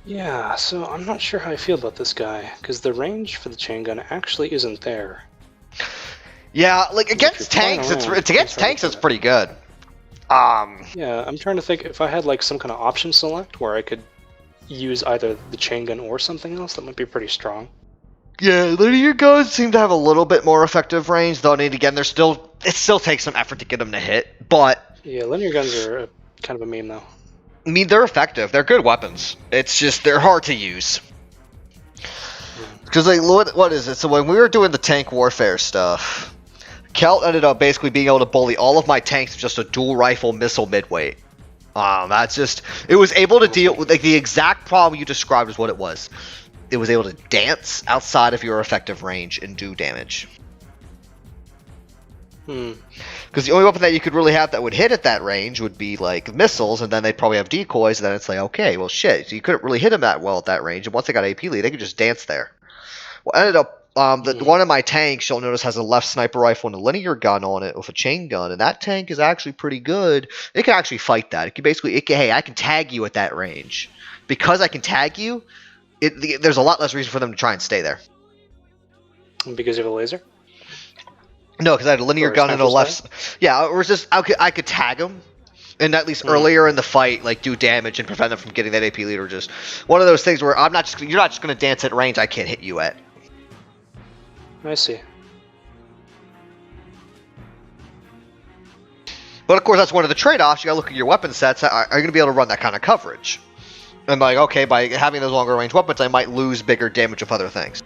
Yeah, so I'm not sure how I feel about this guy, because the range for the chain gun actually isn't there. Yeah, like against tanks, it's pretty good. Yeah, I'm trying to think if I had like some kind of option select where I could use either the chain gun or something else, that might be pretty strong. Yeah, linear guns seem to have a little bit more effective range, though. And again, it still takes some effort to get them to hit, but Yeah, linear guns are kind of a meme, though. I mean, they're effective. They're good weapons. It's just they're hard to use. Because, like, what is it? So when we were doing the tank warfare stuff, Kelt ended up basically being able to bully all of my tanks with just a dual rifle missile midweight. That's just... It was able to deal with, like, the exact problem you described is what it was. It was able to dance outside of your effective range and do damage. Because the only weapon that you could really have that would hit at that range would be, like, missiles, and then they'd probably have decoys, and then it's like, okay, well, shit. So you couldn't really hit them that well at that range, and once they got AP lead, they could just dance there. Well, ended up... one of my tanks, you'll notice, has a left sniper rifle and a linear gun on it with a chain gun, and that tank is actually pretty good. It can actually fight that. It can basically, hey, I can tag you at that range. Because I can tag you, there's a lot less reason for them to try and stay there. Because you have a laser? No, because I had a linear gun and a left. Yeah, or just I could tag them, and at least earlier in the fight, like do damage and prevent them from getting that AP lead, or just one of those things where you're not just going to dance at range I can't hit you at. I see. But of course, that's one of the trade-offs. You gotta look at your weapon sets. Are you gonna be able to run that kind of coverage? And like, okay, by having those longer range weapons, I might lose bigger damage with other things.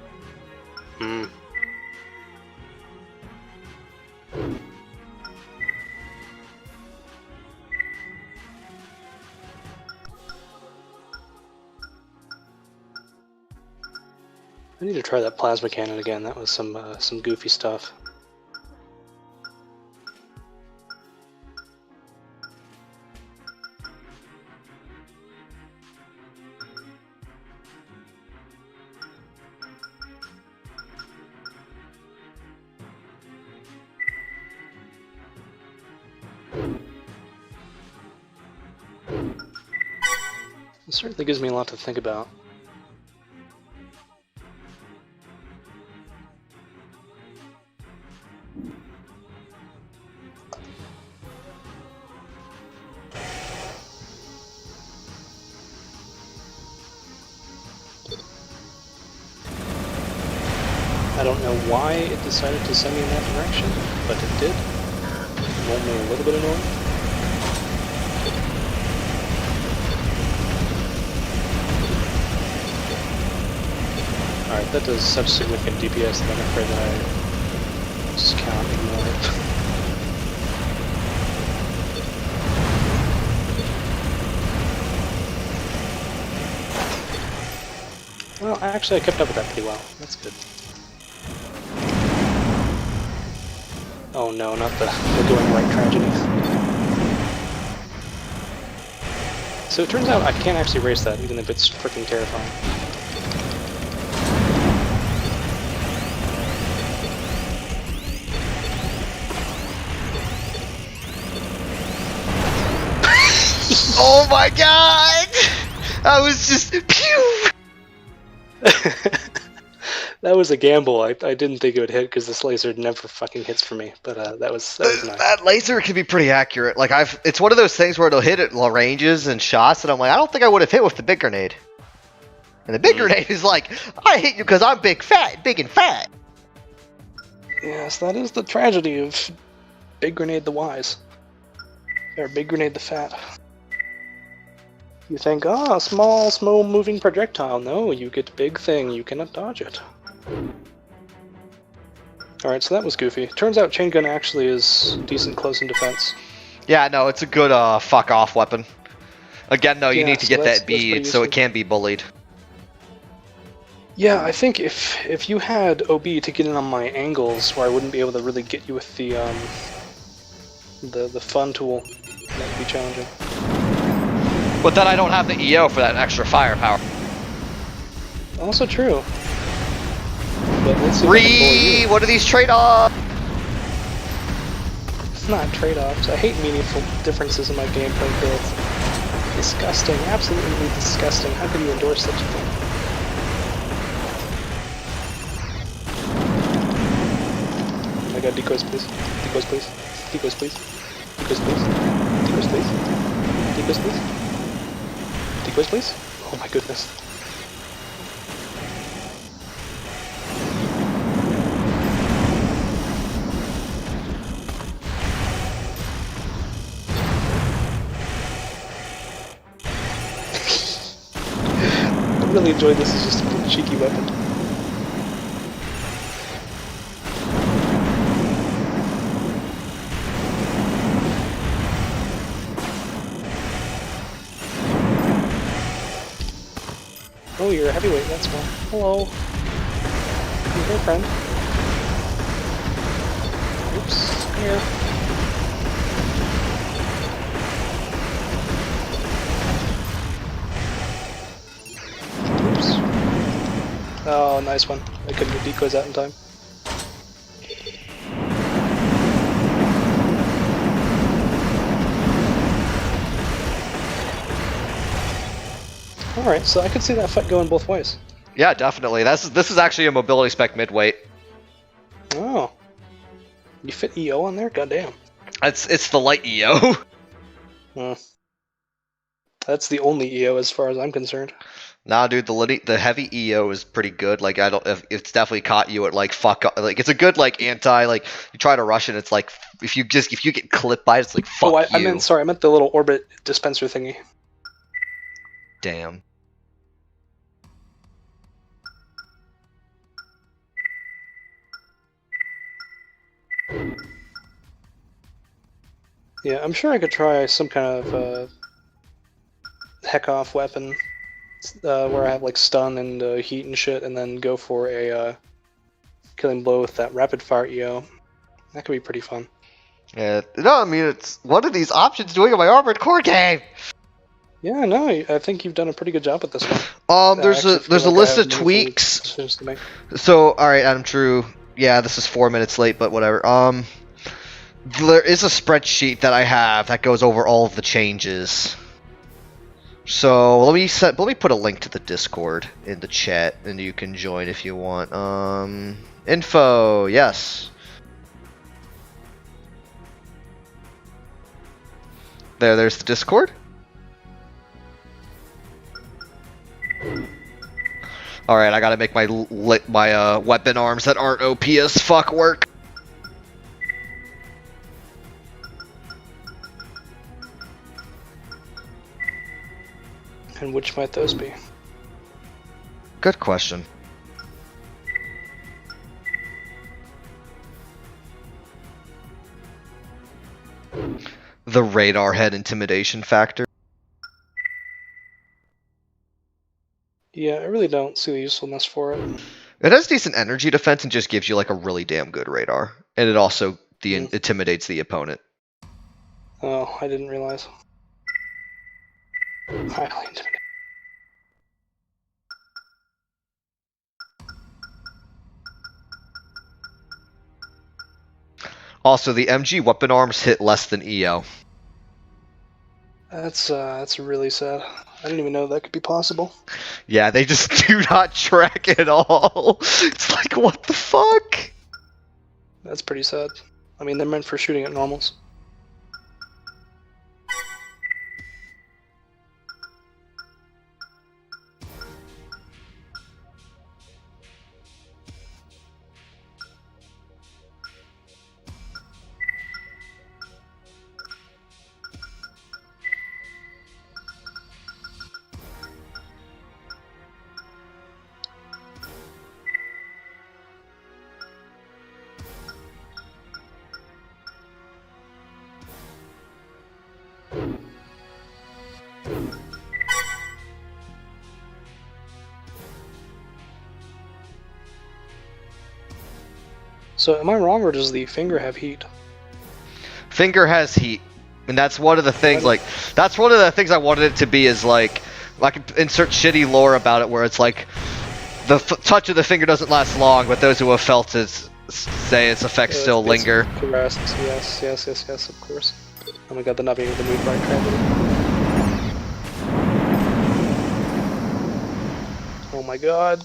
I need to try that plasma cannon again. That was some goofy stuff. It certainly gives me a lot to think about. I don't know why it decided to send me in that direction, but it did. Only a little bit annoying. Alright, that does such significant DPS that I'm afraid that I just cannot ignore it. Well, actually I kept up with that pretty well. That's good. Oh no, not the going right tragedy. So it turns out I can't actually race that, even if it's freaking terrifying. Oh my god! I was just... Pew! That was a gamble. I didn't think it would hit because this laser never fucking hits for me. But that was nice. That laser can be pretty accurate. Like it's one of those things where it'll hit at low ranges and shots, and I'm like, I don't think I would have hit with the big grenade. And the big grenade is like, I hit you because I'm big and fat. Yes, that is the tragedy of Big Grenade the Wise. Or Big Grenade the Fat. You think, small moving projectile. No, you get big thing, you cannot dodge it. Alright, so that was goofy. Turns out chain gun actually is decent close in defense. Yeah, no, it's a good fuck off weapon. Again, though, you need to get that bead so it can be bullied. Yeah, I think if you had OB to get in on my angles where I wouldn't be able to really get you with the fun tool, that would be challenging. But then I don't have the EO for that extra firepower. Also true. But let's see what are these trade-offs? It's not trade-offs. I hate meaningful differences in my gameplay builds. Disgusting. Absolutely disgusting. How could you endorse such a thing? Oh my god, decoys please. Decoys please. Decoys please. Decoys please. Decoys please. Decoys please. Decoys please. Oh my goodness. really enjoy this as just a cheeky weapon. Oh, you're a heavyweight, that's fine. Hello. Come here, friend. Oops, come here. Oops. Oh, nice one. I couldn't get decoys out in time. Alright, so I could see that fight going both ways. Yeah, definitely. This is actually a mobility spec midweight. Oh. You fit EO on there? Goddamn. It's the light EO. That's the only EO as far as I'm concerned. Nah, dude, the heavy EO is pretty good. Like it's definitely caught you at like fuck. Like it's a good like anti. Like you try to rush it, it's like if you get clipped by it, it's like fuck you. I meant the little orbit dispenser thingy. Damn. Yeah, I'm sure I could try some kind of heck off weapon where I have like stun and heat and shit, and then go for a killing blow with that rapid fire EO. That could be pretty fun. Yeah, no, I mean it's one of these options doing in my Armored Core game. Yeah, no, I think you've done a pretty good job with this one. There's a list of tweaks. So, all right, Adam True. Yeah, this is 4 minutes late, but whatever. There is a spreadsheet that I have that goes over all of the changes. So let me put a link to the Discord in the chat, and you can join if you want. Info, yes. There's the Discord. All right, I gotta make my weapon arms that aren't OP as fuck work. And which might those be? Good question. The radar head intimidation factor. Yeah, I really don't see the usefulness for it. It has decent energy defense and just gives you like a really damn good radar. And it also intimidates the opponent. Oh, I didn't realize. Highly intimidating. Also, the MG weapon arms hit less than EO. That's really sad. I didn't even know that could be possible. Yeah, they just do not track at all. It's like, what the fuck? That's pretty sad. I mean, they're meant for shooting at normals. So am I wrong, or does the finger have heat? Finger has heat, and that's one of the things. That's one of the things I wanted it to be. Is like I can insert shitty lore about it, where it's like the touch of the finger doesn't last long, but those who have felt it say its effects still linger. Yes, of course. Oh my god, the not being able to move right transit. Oh my god.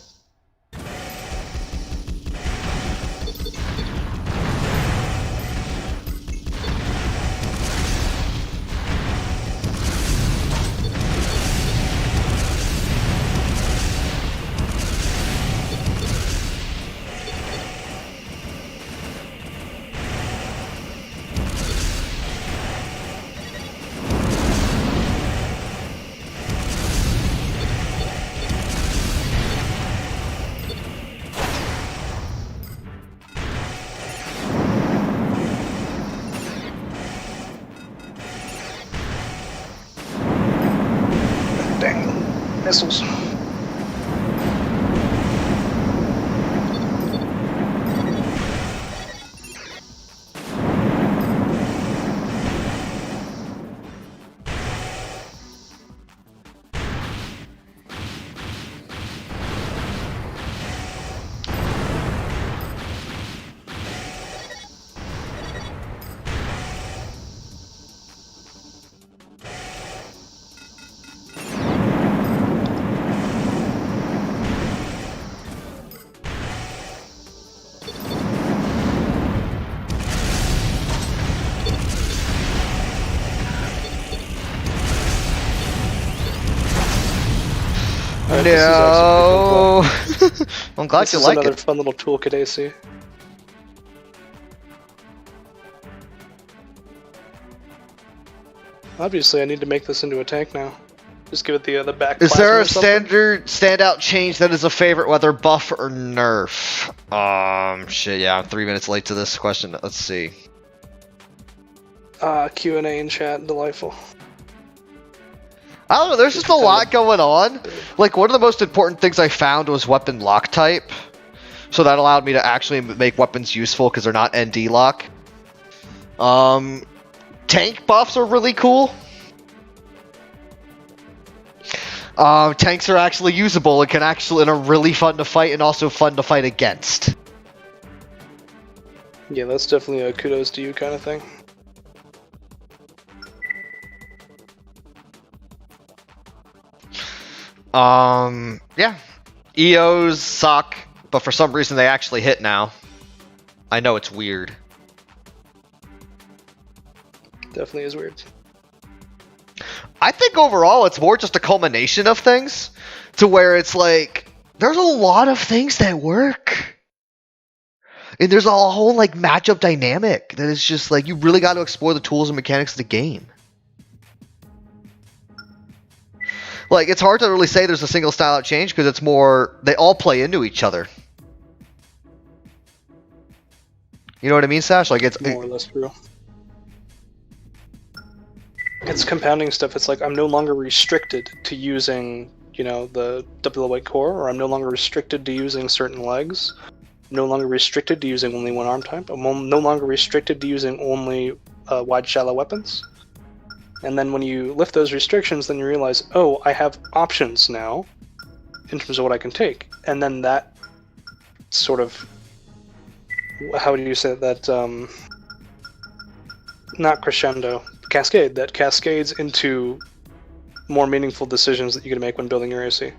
Yeah, this is actually pretty fun. I'm glad This you is like another it. fun little toolkit AC. Obviously, I need to make this into a tank now. Just give it the back. Is plasma there or a something. standout change that is a favorite, whether buff or nerf? Shit, yeah, I'm 3 minutes late to this question. Let's see. Q&A in chat, delightful. I don't know, there's just a lot going on. Like, one of the most important things I found was weapon lock type. So that allowed me to actually make weapons useful because they're not ND lock. Tank buffs are really cool. Tanks are actually usable and are really fun to fight and also fun to fight against. Yeah, that's definitely a kudos to you kind of thing. Yeah. EOs suck, but for some reason they actually hit now. I know it's weird. Definitely is weird. I think overall it's more just a culmination of things to where it's like there's a lot of things that work. And there's a whole like matchup dynamic that is just like you really got to explore the tools and mechanics of the game. Like it's hard to really say there's a single style out change because it's more they all play into each other. You know what I mean, Sash? Like it's more or less true. It's compounding stuff. It's like I'm no longer restricted to using, you know, the double weight core, or I'm no longer restricted to using certain legs. I'm no longer restricted to using only one arm type. I'm no longer restricted to using only wide shallow weapons. And then when you lift those restrictions, then you realize, oh, I have options now in terms of what I can take. And then that sort of, how do you say that? Not crescendo, cascade. That cascades into more meaningful decisions that you can make when building your AC.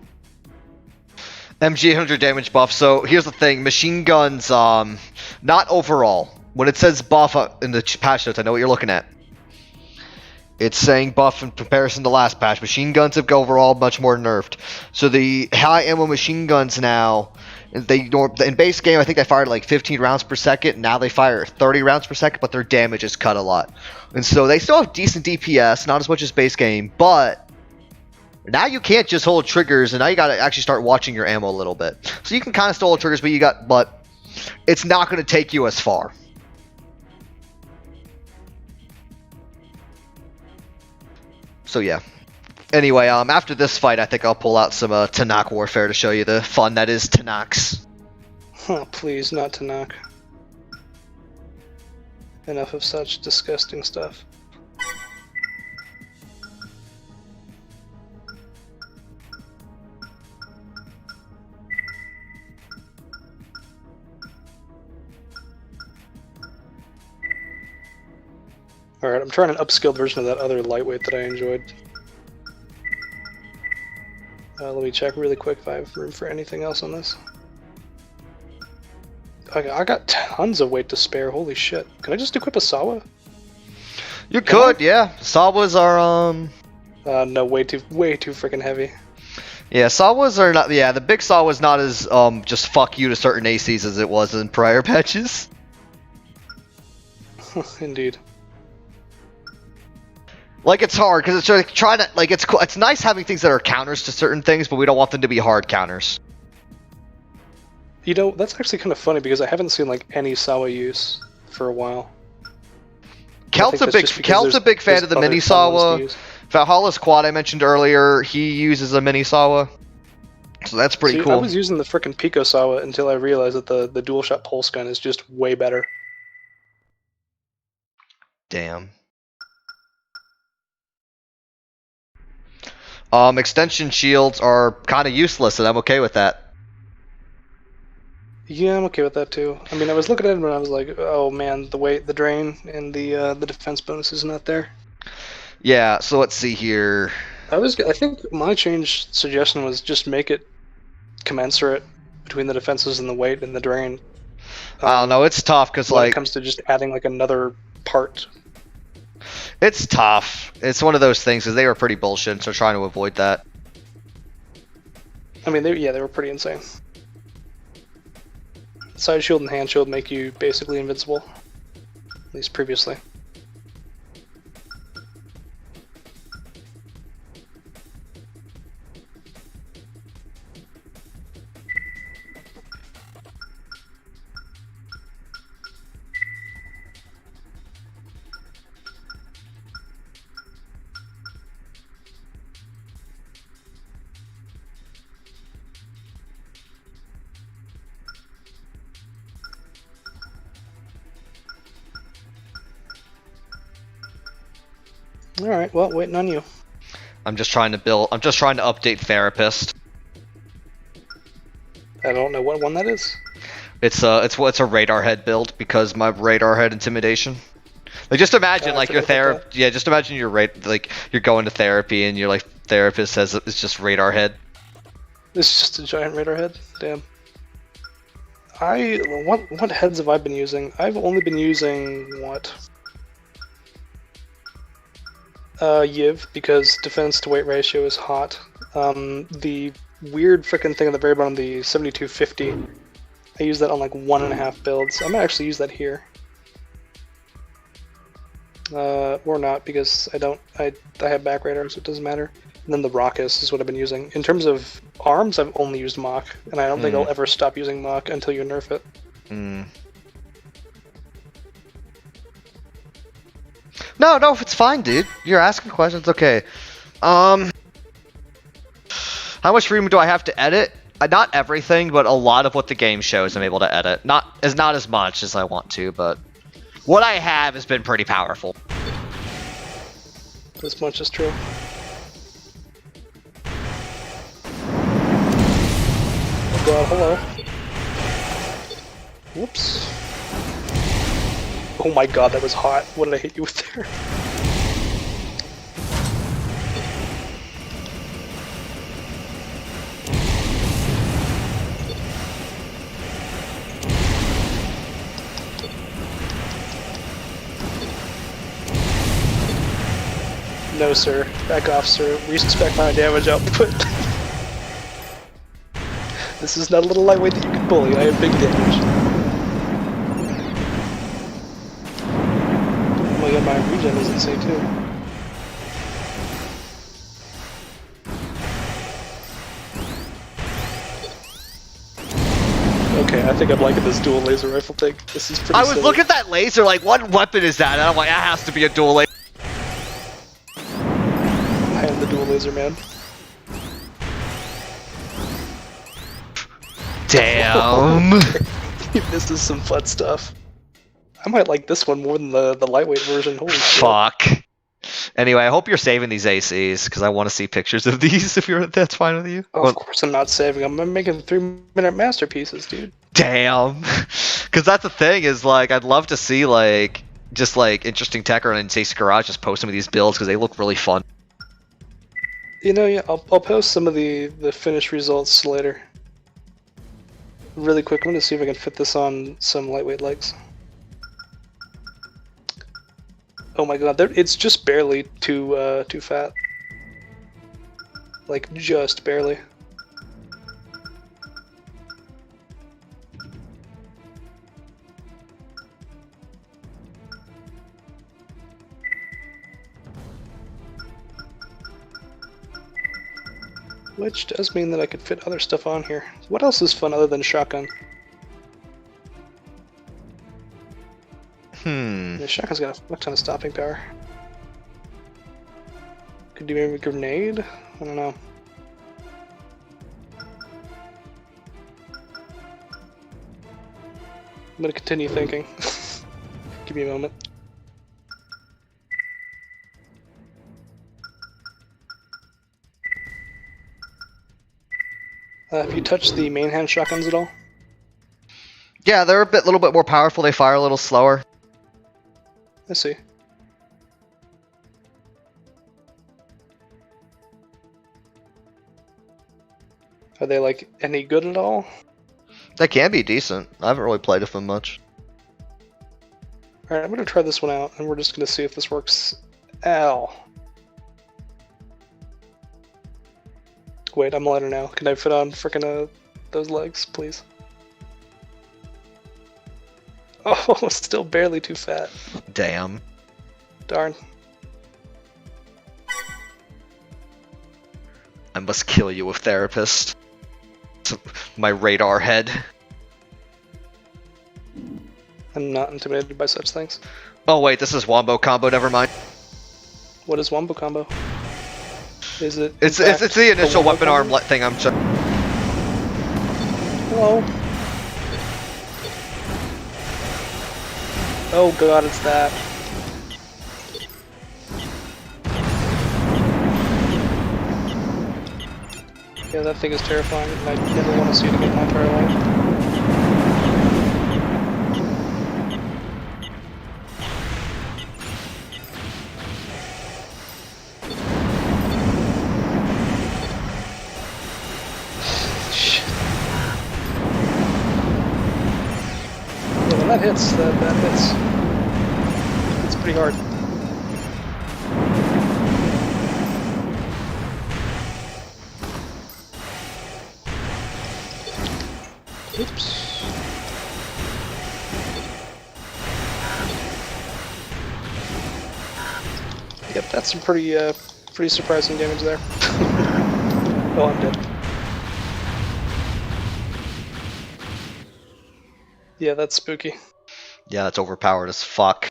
MG 100 damage buff. So here's the thing: machine guns, not overall. When it says buff in the patch notes, I know what you're looking at. It's saying buff in comparison to last patch. Machine guns have overall much more nerfed. So the high ammo machine guns now, in base game, I think they fired like 15 rounds per second. Now they fire 30 rounds per second, but their damage is cut a lot. And so they still have decent DPS, not as much as base game, but now you can't just hold triggers, and now you got to actually start watching your ammo a little bit. So you can kind of still hold triggers, but it's not going to take you as far. So yeah. Anyway, after this fight, I think I'll pull out some Tanakh Warfare to show you the fun that is Tanakhs. Oh, please, not Tanakh. Enough of such disgusting stuff. Alright, I'm trying an upscaled version of that other lightweight that I enjoyed. Let me check really quick if I have room for anything else on this. I got tons of weight to spare, holy shit. Can I just equip a Sawa? You could, yeah. Sawas are, no, way too freaking heavy. Yeah, Sawas are not, yeah, the big Sawa's not as, just fuck you to certain ACs as it was in prior patches. Indeed. Like, it's hard, because it's like trying to, like, it's cool. It's nice having things that are counters to certain things, but we don't want them to be hard counters. You know, that's actually kind of funny, because I haven't seen, like, any Sawa use for a while. Kelt's a big fan of the mini Sawa. Valhalla's quad I mentioned earlier, he uses a mini Sawa. So that's pretty cool. I was using the frickin' Pico Sawa until I realized that the DualShock Pulse gun is just way better. Damn. Extension shields are kind of useless, and I'm okay with that. Yeah, I'm okay with that too. I mean, I was looking at it and I was like, oh man, the weight, the drain, and the defense bonus is not there. Yeah, so let's see here. I think my change suggestion was just make it commensurate between the defenses and the weight and the drain. I don't know, it's tough because when like it comes to just adding like another part. It's tough. It's one of those things because they were pretty bullshit, so trying to avoid that. I mean, they were pretty insane. Side shield and hand shield make you basically invincible, at least previously. Alright, well, waiting on you. I'm just trying to update Therapist. I don't know what one that is. It's a radar head build because my radar head intimidation. Like just imagine like your just imagine you're you're going to therapy and your like therapist says it's just radar head. It's just a giant radar head? Damn. What heads have I been using? I've only been using what? Yiv, because defense to weight ratio is hot. The weird frickin' thing at the very bottom, the 7250, I use that on like 1.5 builds. I might actually use that here. Or not, because I have back radar, so it doesn't matter. And then the Raucous is what I've been using. In terms of arms, I've only used Mach, and I don't think I'll ever stop using Mach until you nerf it. No, it's fine, dude. You're asking questions. Okay. How much freedom do I have to edit? Not everything, but a lot of what the game shows I'm able to edit. Not as much as I want to, but what I have has been pretty powerful. This much is true. Oh god, hello. Whoops. Oh my god, that was hot. What did I hit you with there? No, sir. Back off, sir. Respect my damage output. This is not a little lightweight that you can bully. I have big damage. Oh yeah, my regen is insane too. Okay, I think I'm liking this dual laser rifle thing. This is pretty silly. Looking at that laser like, what weapon is that? And I'm like, that has to be a dual laser. I am the dual laser man. Damn. This is some fun stuff. I might like this one more than the lightweight version. Holy shit. Fuck. Anyway, I hope you're saving these ACs, because I want to see pictures of these if that's fine with you. Oh, of course I'm not saving them. I'm making 3-minute masterpieces, dude. Damn. Because that's the thing, is like, I'd love to see like, just like interesting tech or in Tasty Garage just post some of these builds, because they look really fun. You know, yeah, I'll post some of the finished results later. Really quick, I'm gonna see if I can fit this on some lightweight legs. Oh my god, it's just barely too fat. Like, just barely. Which does mean that I could fit other stuff on here. What else is fun other than shotgun? The shotgun's got a fuck ton of stopping power. Could do maybe a grenade? I don't know. I'm gonna continue thinking. Give me a moment. Have you touched the main hand shotguns at all? Yeah, they're a little bit more powerful. They fire a little slower. I see. Are they like any good at all? They can be decent. I haven't really played with them much. Alright, I'm gonna try this one out, and we're just gonna see if this works. Ow. Wait, I'm lighter now. Can I fit on frickin' those legs, please? Oh, still barely too fat. Damn. Darn. I must kill you with therapist. My radar head. I'm not intimidated by such things. Oh wait, this is wombo combo, never mind. What is wombo combo? Is it? It's the initial weapon arm thing I'm checking. Hello. Oh god, it's that. Yeah, that thing is terrifying, and I never want to see it again in my entire life. Yeah, when that hits, that hits. It's pretty hard. Oops. Yep, that's some pretty surprising damage there. Oh, I'm dead. Yeah, that's spooky. Yeah, that's overpowered as fuck.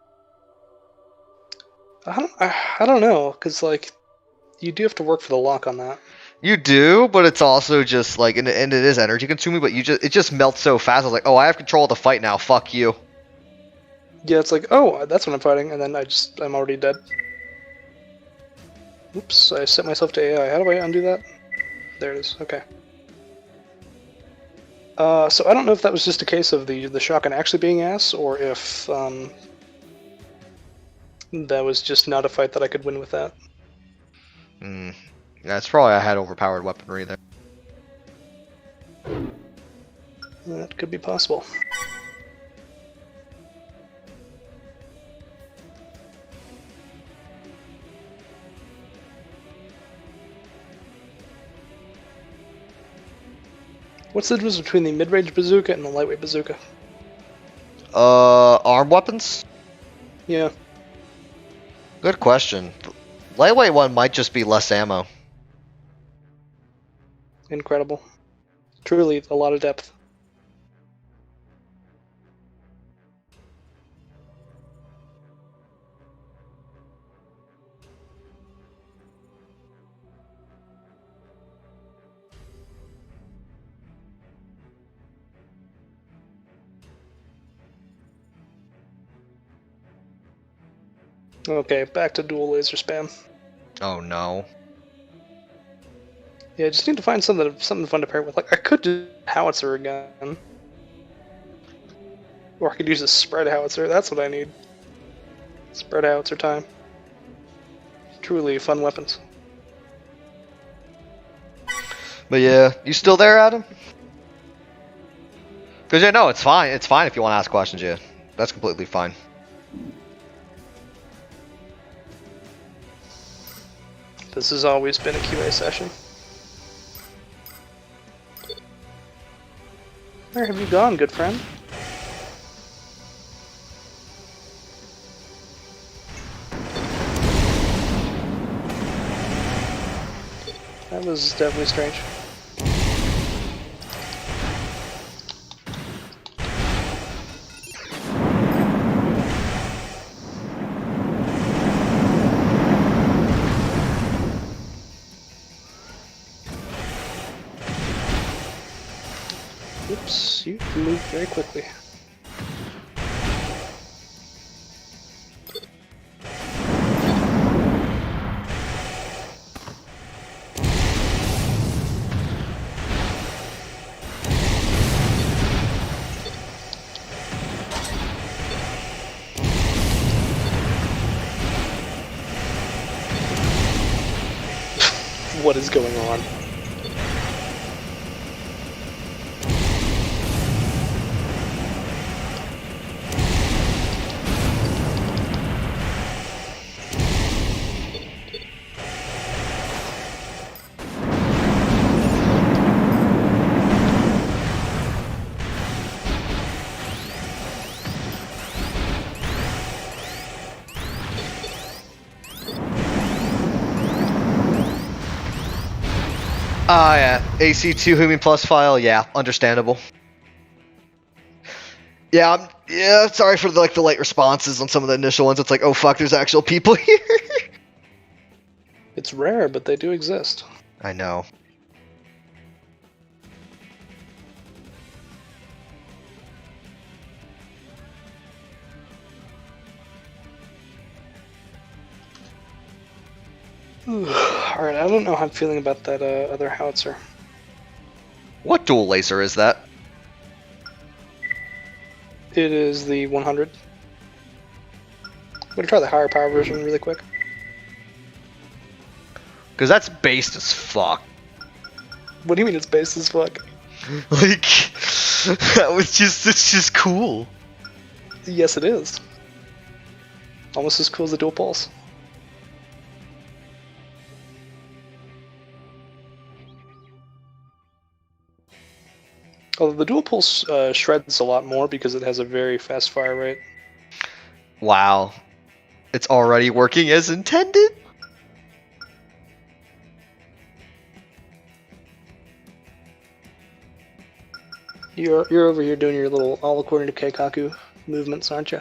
I don't know, cause like, you do have to work for the lock on that. You do, but it's also just like, and it is energy consuming, but it just melts so fast. I was like, oh, I have control of the fight now. Fuck you. Yeah, it's like, oh, that's what I'm fighting, and then I'm already dead. Oops, I set myself to AI. How do I undo that? There it is. Okay. So I don't know if that was just a case of the shotgun actually being ass, or if that was just not a fight that I could win with that. Yeah, it's probably I had overpowered weaponry there. That could be possible. What's the difference between the mid-range bazooka and the lightweight bazooka? Arm weapons? Yeah. Good question. The lightweight one might just be less ammo. Incredible. Truly, a lot of depth. Okay, back to dual laser spam. Oh no. Yeah, I just need to find something fun to pair with. Like, I could do howitzer again. Or I could use a spread howitzer. That's what I need. Spread howitzer time. Truly fun weapons. But yeah, you still there, Adam? Because yeah, no, it's fine. It's fine if you want to ask questions, yeah. That's completely fine. This has always been a QA session. Where have you gone, good friend? That was definitely strange. Oops, you moved very quickly. What is going on? Ah, yeah. AC2 Humi Plus file, yeah, understandable. Yeah, yeah, sorry for the late responses on some of the initial ones. It's like, oh fuck, there's actual people here. It's rare, but they do exist. I know. Alright, I don't know how I'm feeling about that other howitzer. What dual laser is that? It is the 100. I'm gonna try the higher power version really quick. Because that's based as fuck. What do you mean it's based as fuck? Like, it's just cool. Yes, it is. Almost as cool as the dual pulse. Although the dual pulse shreds a lot more because it has a very fast fire rate. Wow. It's already working as intended? You're over here doing your little all according to Keikaku movements, aren't you?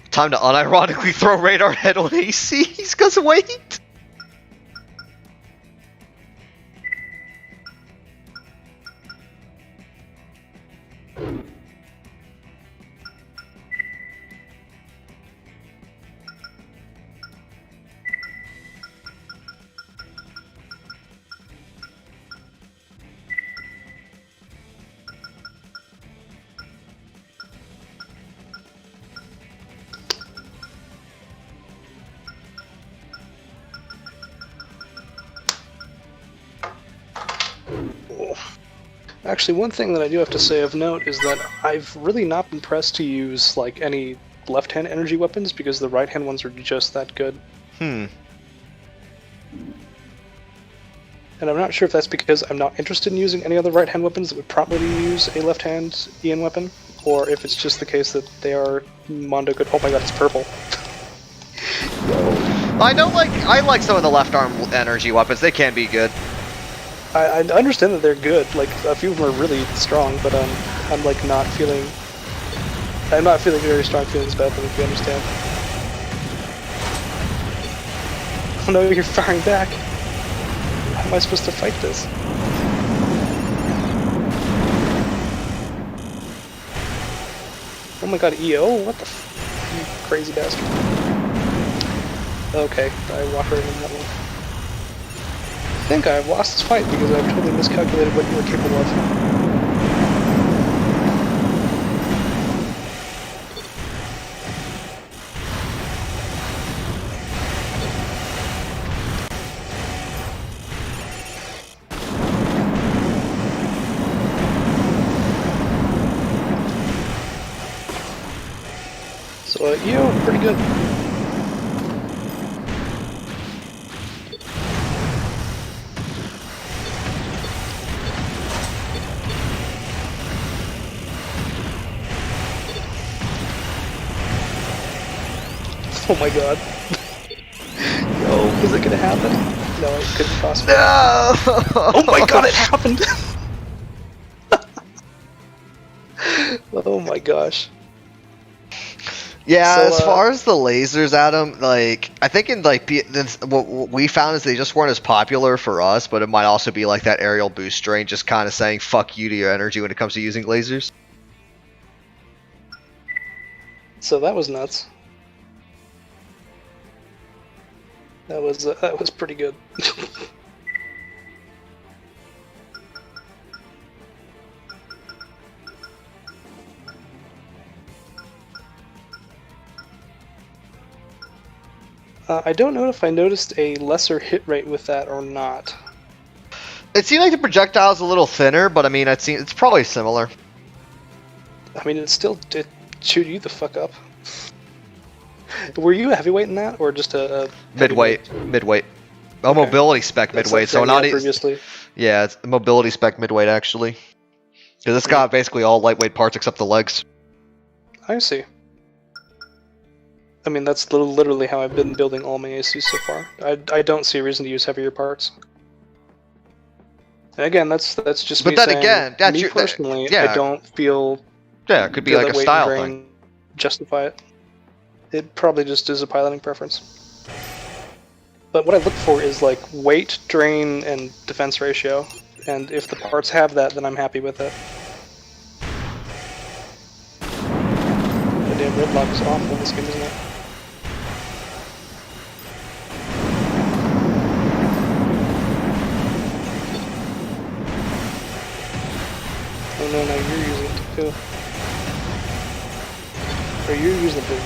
Time to unironically throw radar head on ACs, cause wait! Actually, one thing that I do have to say of note is that I've really not been pressed to use like any left-hand energy weapons because the right-hand ones are just that good. Hmm. And I'm not sure if that's because I'm not interested in using any other right-hand weapons that would prompt me to use a left-hand Ian weapon, or if it's just the case that they are mondo good. Oh my god, it's purple. I like some of the left arm energy weapons. They can be good. I understand that they're good. Like a few of them are really strong, but I'm like not feeling very strong feelings about them. If you understand. Oh no, you're firing back. How am I supposed to fight this? Oh my god, EO? What the f, you crazy bastard. Okay, I walked right into that one. I think I've lost this fight because I've totally miscalculated what you were capable of. So, EO, pretty good. Oh my god. Yo, is it gonna happen? No, it couldn't possibly. No! Oh my god, it happened! Oh my gosh. Yeah, So, as far as the lasers, Adam, like, I think in, like, what we found is they just weren't as popular for us, but it might also be like that aerial boost strain just kind of saying fuck you to your energy when it comes to using lasers. So that was nuts. That was pretty good. I don't know if I noticed a lesser hit rate with that or not. It seemed like the projectile's a little thinner, but I mean, it's probably similar. I mean, it chewed you the fuck up. Were you a heavyweight in that, or just a midweight? Midweight. Oh, okay. Mobility spec That's midweight, like so not previously. Yeah, it's mobility spec midweight actually. Because it's got basically all lightweight parts except the legs. I see. I mean, that's literally how I've been building all my ACs so far. I don't see a reason to use heavier parts. And again, that's just But me then saying, again, that's me your personally, yeah. I don't feel Yeah, it could be like that a weight style and thing. drain justify it. It probably just is a piloting preference. But what I look for is like weight, drain, and defense ratio. And if the parts have that, then I'm happy with it. The damn gridlock is awful in this game, isn't it? Oh no, now you're using it too. Or you're using it too.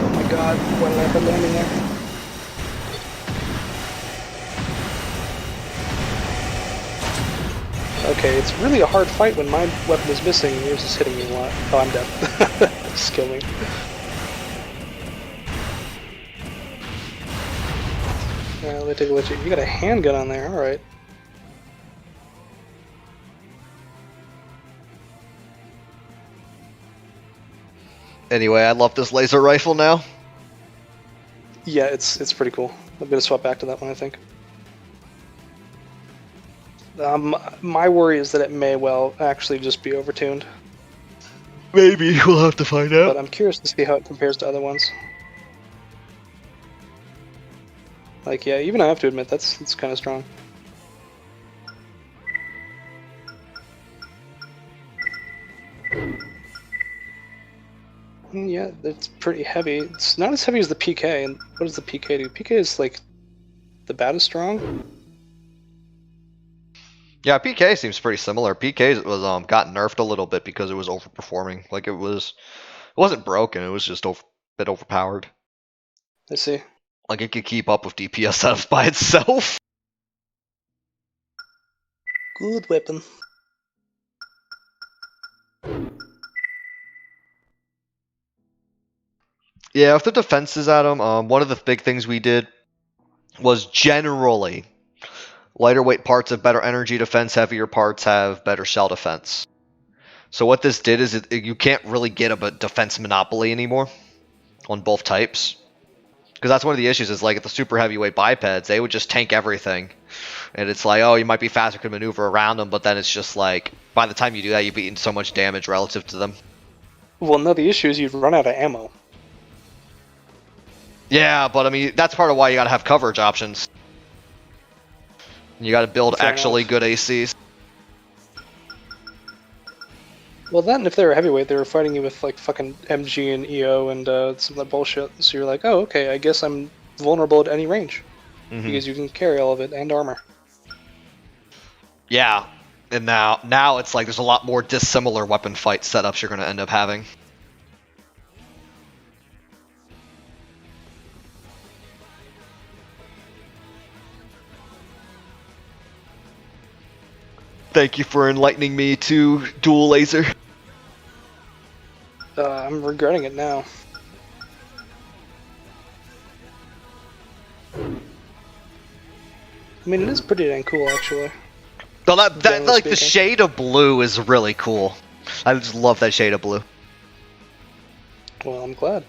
Oh my god, why did I have landing there? Okay, it's really a hard fight when my weapon is missing and yours is hitting me a lot. Oh, I'm dead. Just kill me. Let me take a look at you. You got a handgun on there, alright. Anyway, I love this laser rifle now. Yeah, it's pretty cool. I'm gonna swap back to that one, I think. My worry is that it may well actually just be overtuned. Maybe we'll have to find out. But I'm curious to see how it compares to other ones. Like, yeah, even I have to admit, it's kind of strong. Yeah, it's pretty heavy. It's not as heavy as the PK, and what does the PK do? PK is like the bat is strong? Yeah, PK seems pretty similar. PK was got nerfed a little bit because it was overperforming. Like it wasn't broken, it was just a bit overpowered. I see. Like it could keep up with DPS setups by itself. Good weapon. Yeah, with the defenses, Adam, one of the big things we did was generally lighter weight parts have better energy defense, heavier parts have better shell defense. So what this did is you can't really get a defense monopoly anymore on both types. Because that's one of the issues is like at the super heavyweight bipeds, they would just tank everything. And it's like, oh, you might be faster, could maneuver around them, but then it's just like, by the time you do that, you've eaten so much damage relative to them. Well, no, the issue is you'd run out of ammo. Yeah, but I mean, that's part of why you gotta have coverage options. You gotta build Fair actually enough. good ACs. Well, then if they were heavyweight, they were fighting you with like fucking MG and EO and some of that bullshit. So you're like, oh, okay, I guess I'm vulnerable at any range. Because you can carry all of it and armor. Yeah, and now it's like there's a lot more dissimilar weapon fight setups you're gonna end up having. Thank you for enlightening me to dual laser. I'm regretting it now. I mean, it is pretty dang cool, actually. No, that Generally like the speaking. shade of blue is really cool. I just love that shade of blue. Well, I'm glad.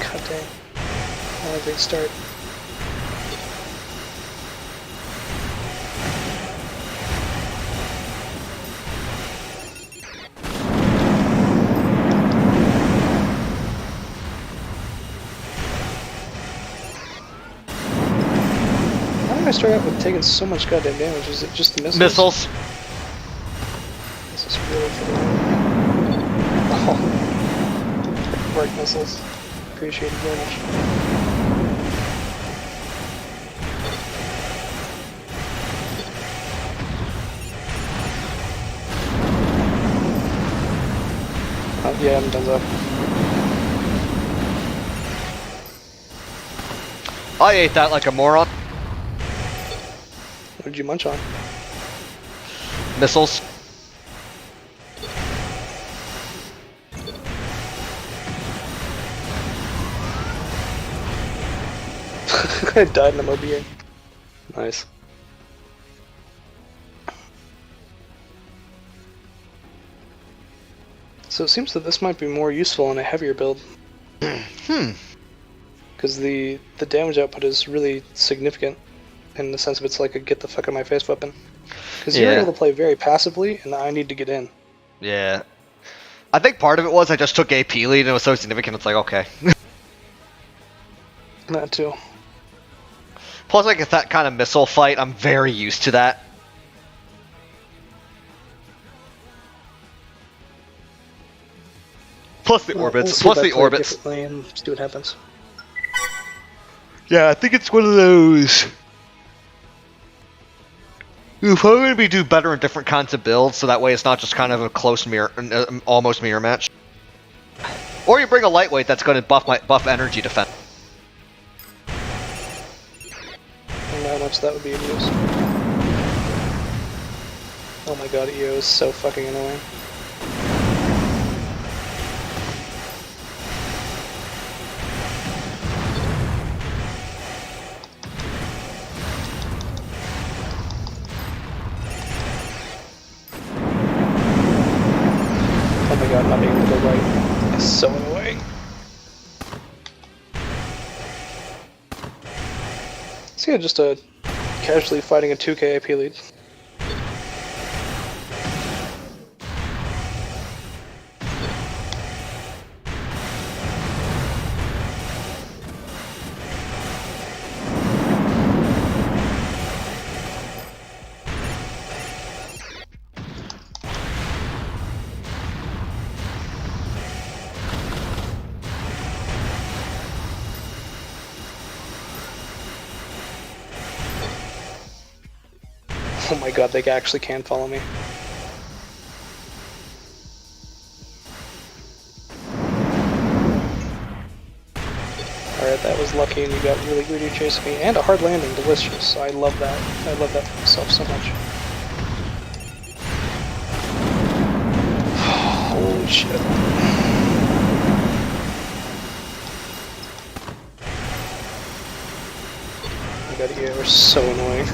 God dang. Not a great start. How did I start out with taking so much goddamn damage? Is it just the missiles? Missiles. This is really for the Oh. Bright missiles. Appreciate it very much. Oh, yeah, I'm done up. I ate that like a moron. What did you munch on? missiles. I died in a MOBA. Nice. So it seems that this might be more useful in a heavier build. Because the damage output is really significant in the sense of it's like a get the fuck out of my face weapon. Because you're able to play very passively, and I need to get in. Yeah. I think part of it was I just took AP lead and it was so significant, it's like, okay. That too. Plus, like, it's that kind of missile fight, I'm very used to that. Plus the orbits. We'll see if I play it differently and see what happens. Yeah, I think it's one of those. We're probably going to be do better in different kinds of builds, so that way it's not just kind of a close mirror, almost mirror match. Or you bring a lightweight that's going to buff energy defense. I don't know how much that would be of use. Oh my god, EO is so fucking annoying. Oh my god, not being able to go right is so annoying. So yeah, just casually fighting a 2k AP lead. Oh my god, they actually can follow me. Alright, that was lucky and you got really greedy chasing me. And a hard landing, delicious. I love that. I love that for myself so much. Holy shit. Oh my god, you are so annoying.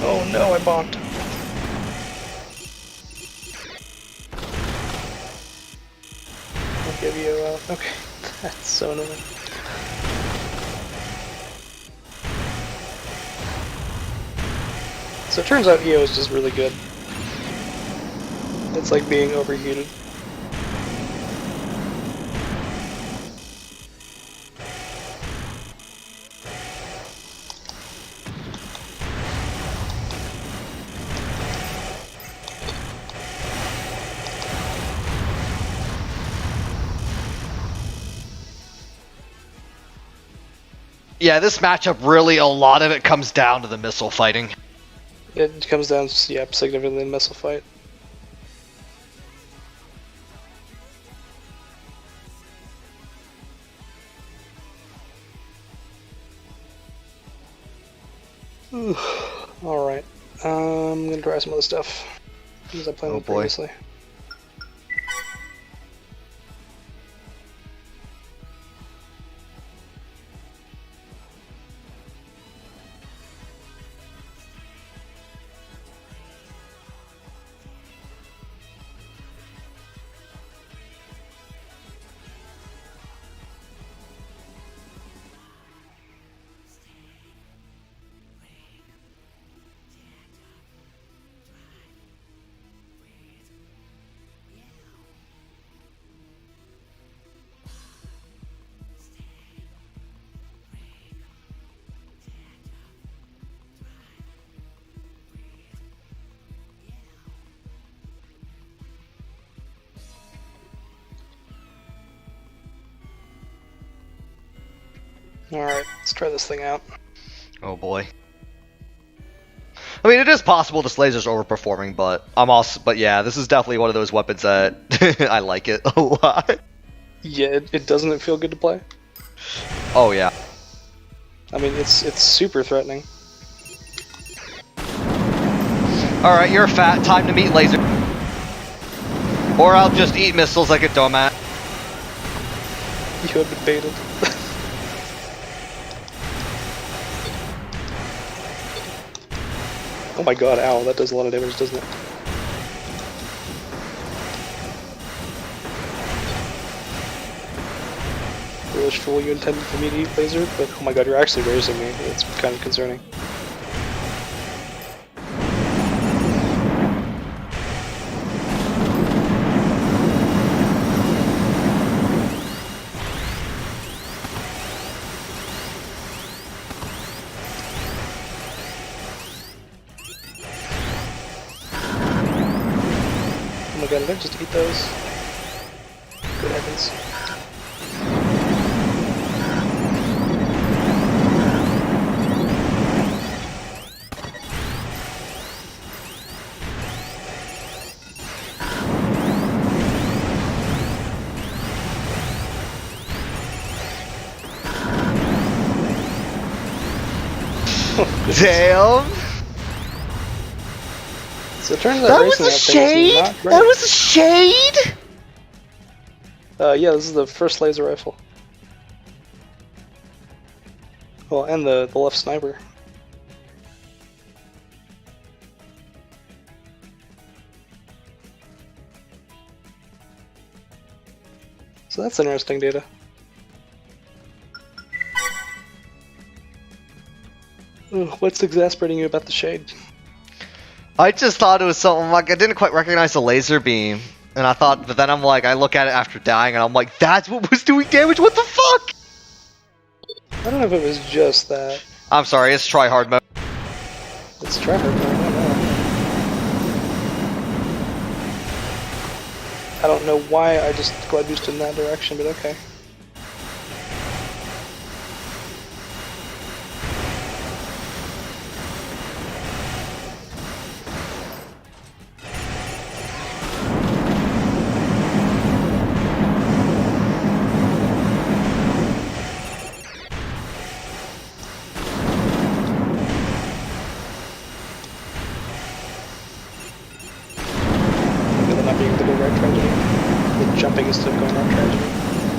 Oh no, I bombed. I'll give you okay, that's so annoying. So it turns out EO is just really good. It's like being overheated. Yeah, this matchup really, a lot of it comes down to the missile fighting. It comes down to, yeah, significantly the missile fight. Alright, I'm gonna try some other stuff. As I played with previously. Alright, let's try this thing out. Oh boy. I mean, it is possible this laser's overperforming, but yeah, this is definitely one of those weapons that I like it a lot. Yeah, it doesn't feel good to play. Oh yeah. I mean, it's super threatening. Alright, you're fat, time to meet laser. Or I'll just eat missiles like a dumbass. You have been baited. Oh my god, ow, that does a lot of damage, doesn't it? Foolish fool, you intended for me to eat laser, but oh my god, you're actually raising me. That's kind of concerning. Oh my god, did I just eat those? Good heavens. Damn! So it turns out That racing was a that thing is shade? not great. That was a shade? Yeah, this is the first laser rifle. Well, and the left sniper. So that's interesting data. Ugh, what's exasperating you about the shade? I just thought it was something like I didn't quite recognize the laser beam. And I thought, but then I'm like, I look at it after dying and I'm like, that's what was doing damage? What the fuck? I don't know if it was just that. I'm sorry, it's try hard mode. It's tryhard mode, I don't know. I don't know why I just glide boosted in that direction, but okay. Not being able to go right tragedy. The jumping is still going right tragedy.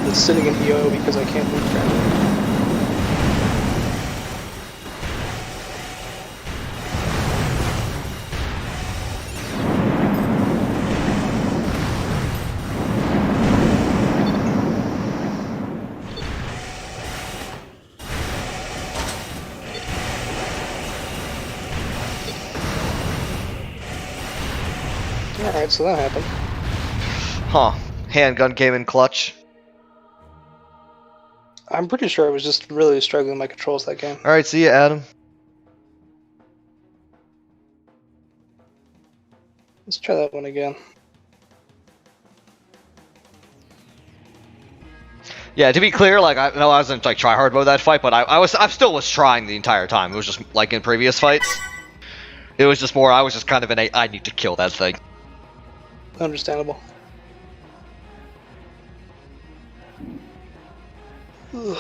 The sitting in EO because I can't move tragedy. Alright, so that happened. Huh. Handgun came in clutch. I'm pretty sure I was just really struggling with my controls that game. Alright, see ya, Adam. Let's try that one again. Yeah, to be clear, like I wasn't like try hard mode that fight, but I still was trying the entire time. It was just like in previous fights. It was just more I was just kind of I need to kill that thing. Understandable. Ugh.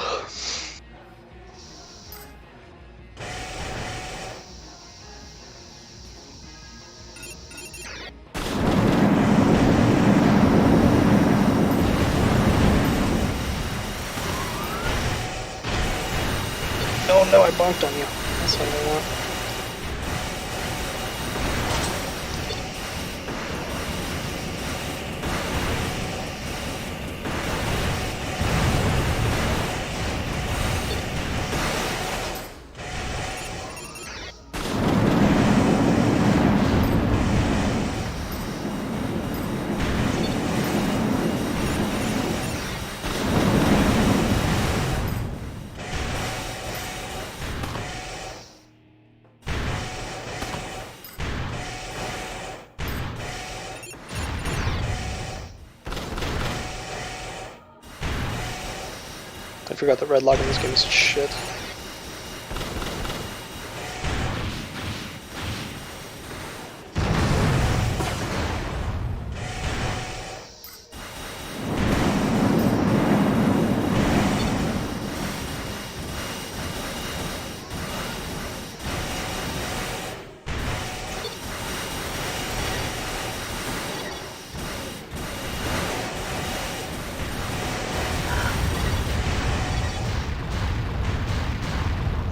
Oh no, I bonked on you. That's what I want. I forgot that red lock in this game is shit.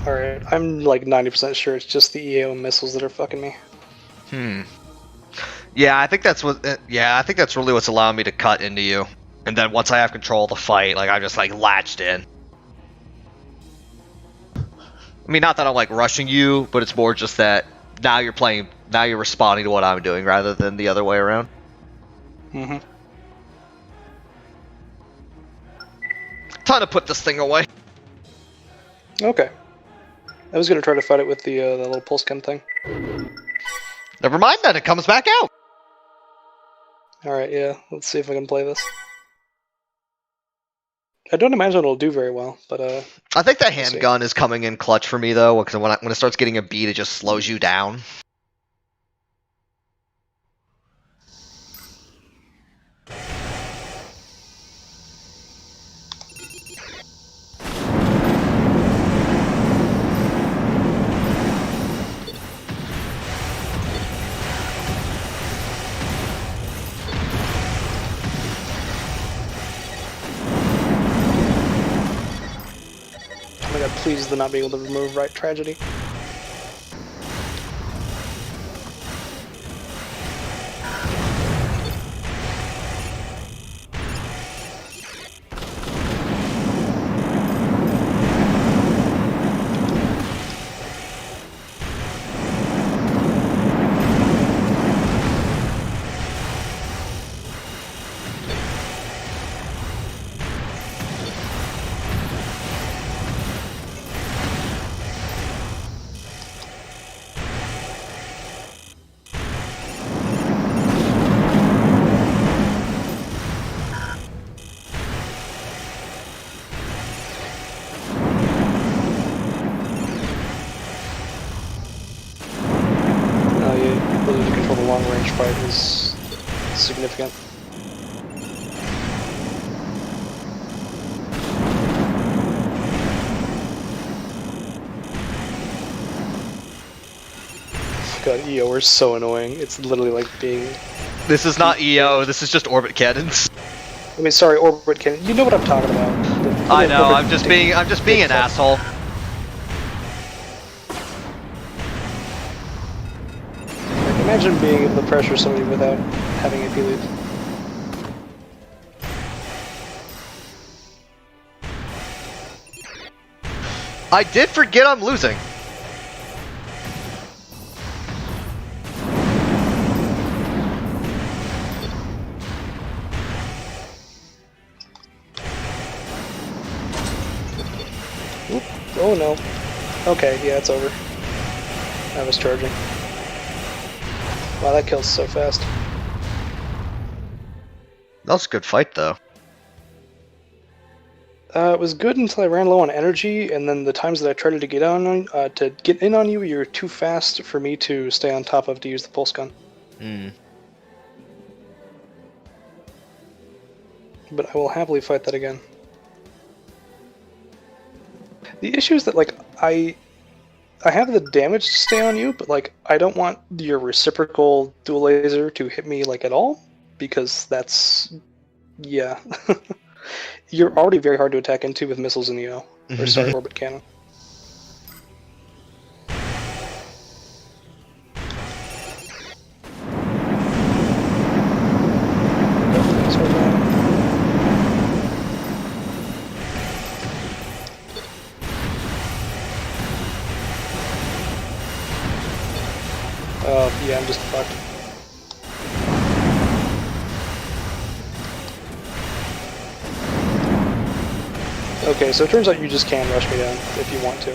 Alright, I'm like 90% sure it's just the EO missiles that are fucking me. Yeah, I think that's what. Yeah, I think that's really what's allowing me to cut into you. And then once I have control of the fight, like I'm just like latched in. I mean, not that I'm like rushing you, but it's more just that now you're playing, now you're responding to what I'm doing rather than the other way around. Mm-hmm. Time to put this thing away. Okay. I was gonna try to fight it with the little pulse gun thing. Never mind then, it comes back out. Alright, yeah, let's see if I can play this. I don't imagine it'll do very well, but I think that handgun is coming in clutch for me though, because when it starts getting a beat, it just slows you down. oh my god, please the not being able to remove right tragedy. Ability to control the long range fight is significant. God, EO are so annoying. It's literally like being... This is not EO, this is just orbit cannons. I mean, sorry, orbit cannon. You know what I'm talking about. I know, I'm just being an asshole. Like, imagine being able to pressure somebody without having AP lead. I did forget I'm losing. Oop. Oh no. Okay, yeah, it's over. I was charging. Wow, that kills so fast. That was a good fight though. It was good until I ran low on energy, and then the times that I tried to get in on you, you're too fast for me to stay on top of to use the pulse gun. But I will happily fight that again. The issue is that, like, I have the damage to stay on you, but, like, I don't want your reciprocal dual laser to hit me, like, at all, because that's... yeah. You're already very hard to attack into with missiles in the O. Or sorry, orbit cannon. Yeah, I'm just fucked. Okay, so it turns out you just can rush me down if you want to.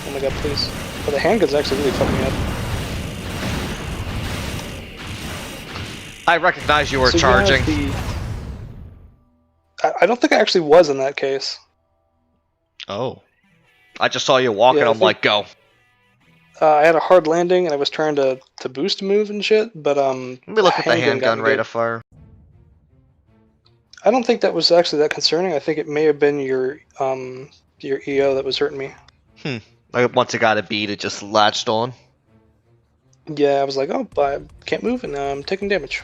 Oh my god, please. Oh, the handgun's actually really fucking me up. I recognize you were So charging. I don't think I actually was in that case. Oh. I just saw you walking, Yeah, I'm like, go. I had a hard landing and I was trying to boost move and shit, but Let me look at the handgun got rate good. of fire. I don't think that was actually that concerning. I think it may have been your EO that was hurting me. Like, once it got a beat, it just latched on. Yeah, I was like, oh, I can't move and now I'm taking damage.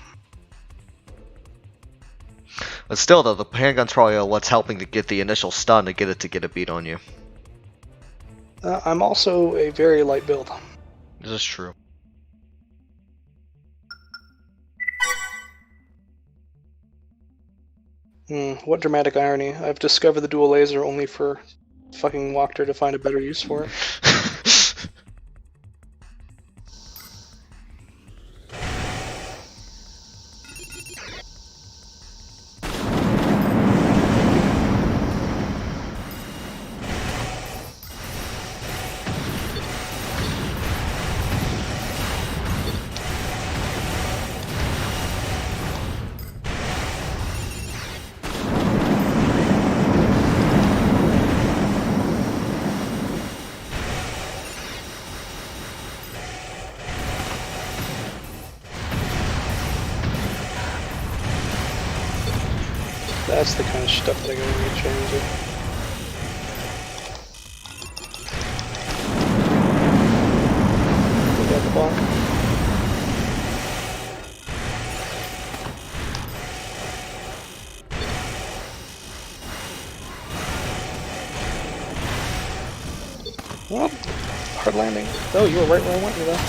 But still, though, the handgun's probably what's helping to get the initial stun to get a beat on you. I'm also a very light build. This is true. What dramatic irony. I've discovered the dual laser only for fucking Walker to find a better use for it. That's the kind of stuff that I'm going to need changing. We got the block. Well, hard landing. Oh, you were right where I want you though.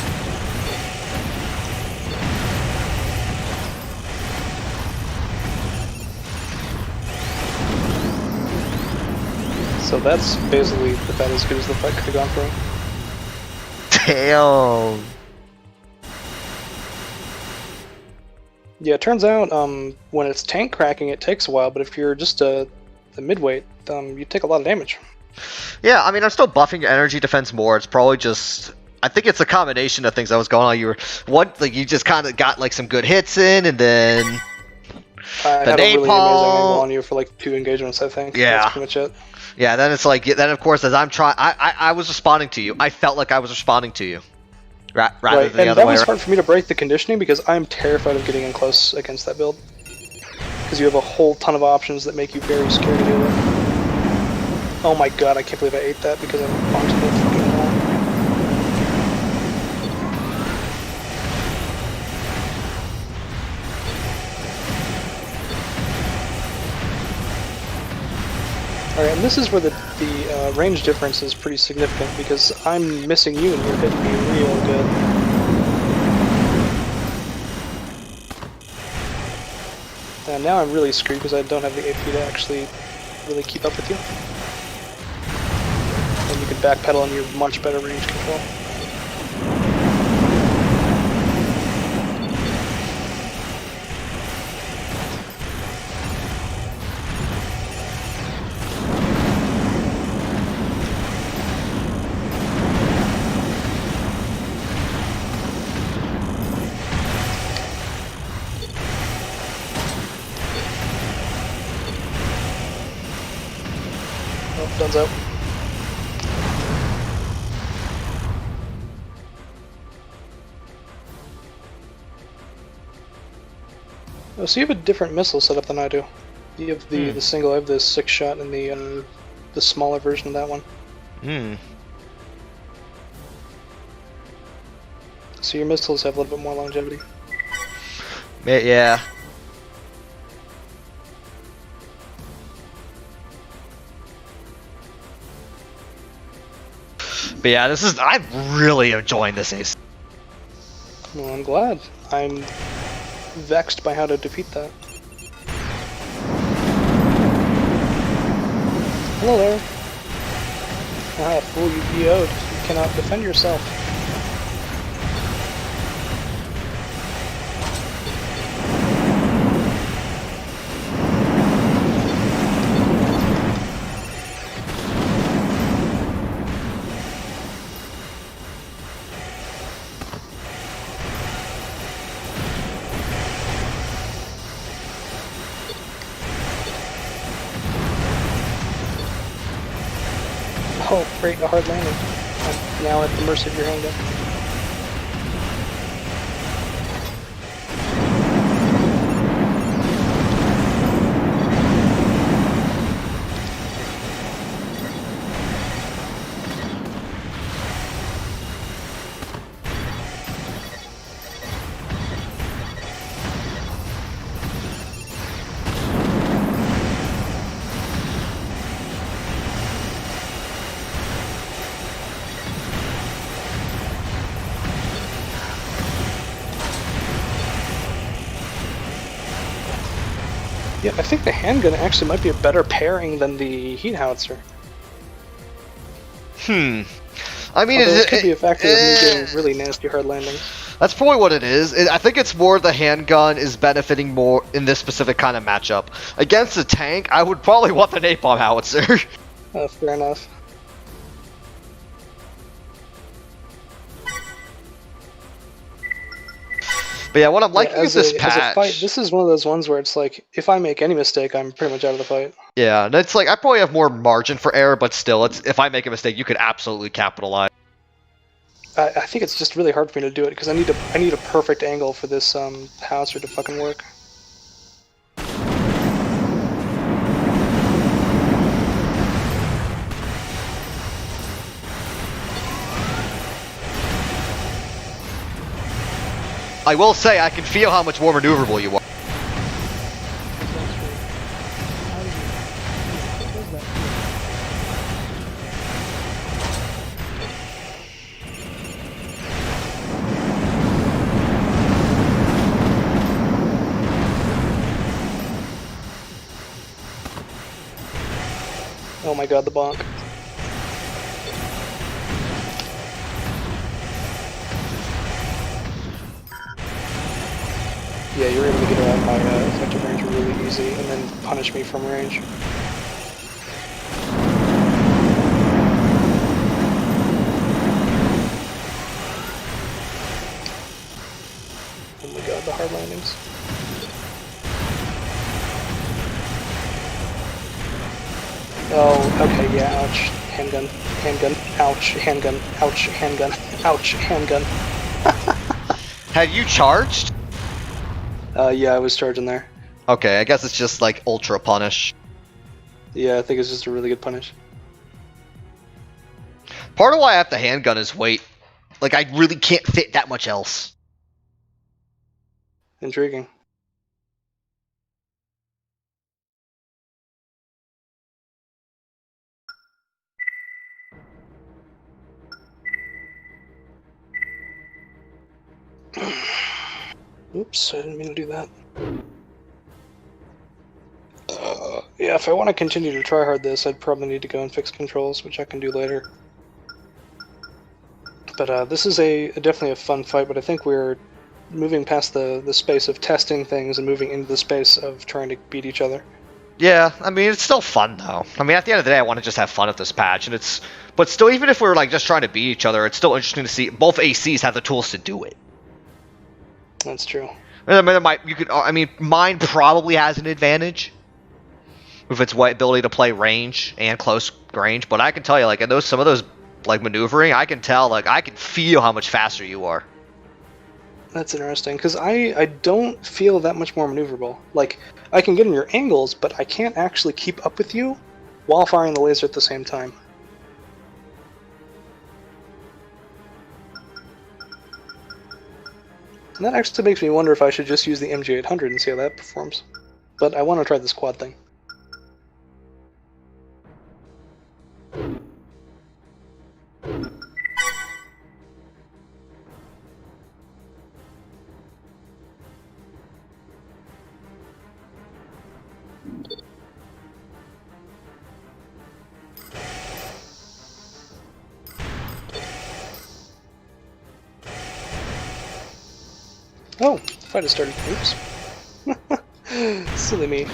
So that's basically about as good as the fight could have gone for. Damn. Yeah, it turns out when it's tank cracking, it takes a while, but if you're just a midweight, you take a lot of damage. Yeah, I mean, I'm still buffing your energy defense more. It's probably just... I think it's a combination of things that was going on. You just kind of got like some good hits in, and then... I had a really amazing angle on you for like 2 engagements, I think. Yeah. That's pretty much it. Yeah, then it's like... Then, of course, as I'm trying... I was responding to you. I felt like I was responding to you. Rather than the other way around. And that was hard for me to break the conditioning because I'm terrified of getting in close against that build. Because you have a whole ton of options that make you very scared to deal with. Oh my god, I can't believe I ate that because I'm onto the fucking wall. Alright, and this is where the range difference is pretty significant because I'm missing you and you're hitting me real good. And now I'm really screwed because I don't have the AP to actually really keep up with you. And you can backpedal and you have much better range control. Oh, Dun's out. Oh, so you have a different missile setup than I do. You have the single, I have the 6-shot and the smaller version of that one. So your missiles have a little bit more longevity. Yeah. But yeah, I'm really enjoying this ace. Well, I'm glad. I'm vexed by how to defeat that. Hello there. Ah, fool, you PO'd. You cannot defend yourself. Oh, great, a hard landing. I'm now at the mercy of your handgun. Yeah, I think the handgun actually might be a better pairing than the heat howitzer. I mean, Although it could be a factor of me doing really nasty hard landings. That's probably what it is. I think it's more the handgun is benefiting more in this specific kind of matchup. Against a tank, I would probably want the napalm howitzer. Fair enough. But yeah, what I'm liking is this patch. As a fight, this is one of those ones where it's like, if I make any mistake, I'm pretty much out of the fight. Yeah, and it's like I probably have more margin for error, but still, it's if I make a mistake, you could absolutely capitalize. I think it's just really hard for me to do it because I need a perfect angle for this howitzer to fucking work. I will say I can feel how much more maneuverable you are. Oh my god, the bonk. Yeah, you're able to get around my effective range really easy and then punish me from range. Oh my god, the hard landings. Oh, okay, yeah, ouch. Handgun, handgun, ouch, handgun, ouch, handgun, ouch, handgun. Have you charged? Yeah, I was charging there. Okay, I guess it's just like ultra punish. Yeah, I think it's just a really good punish. Part of why I have the handgun is weight. Like, I really can't fit that much else. Intriguing. Oops, I didn't mean to do that. Yeah, if I want to continue to try hard this, I'd probably need to go and fix controls, which I can do later. But this is definitely a fun fight, but I think we're moving past the space of testing things and moving into the space of trying to beat each other. Yeah, I mean, it's still fun, though. I mean, at the end of the day, I want to just have fun at this patch, and but still, even if we're, like, just trying to beat each other, it's still interesting to see both ACs have the tools to do it. That's true. I mean, mine probably has an advantage with its ability to play range and close range, but I can tell you, like, in some of those, like, maneuvering, I can tell, like, I can feel how much faster you are. That's interesting, because I don't feel that much more maneuverable. Like, I can get in your angles, but I can't actually keep up with you while firing the laser at the same time. And that actually makes me wonder if I should just use the MG800 and see how that performs. But I want to try this quad thing. Oh, the fight has started. Oops. Silly me.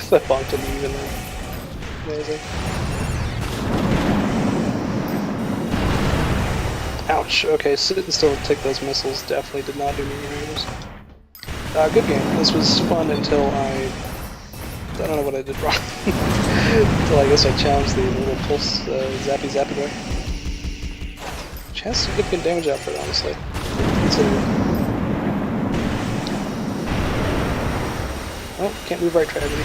That bonked him even then. Amazing. Ouch. Okay, sit and still take those missiles. Definitely did not do me any favors. Good game. This was fun until I don't know what I did wrong. Until I guess I challenged the little pulse zappy boy. Which has significant damage output, honestly. Oh, can't move right, tragedy.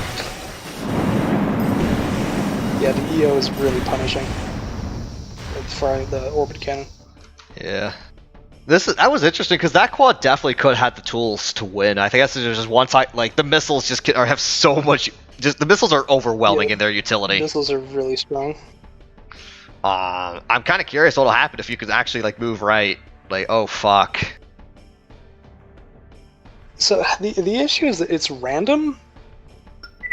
Yeah, the EO is really punishing. For the orbit cannon. Yeah. That was interesting because that quad definitely could have had the tools to win. I think that's just one side. Like the missiles just have so much. Just the missiles are overwhelming in their utility. Missiles are really strong. I'm kind of curious what'll happen if you could actually like move right. Like, oh fuck. So the issue is that it's random.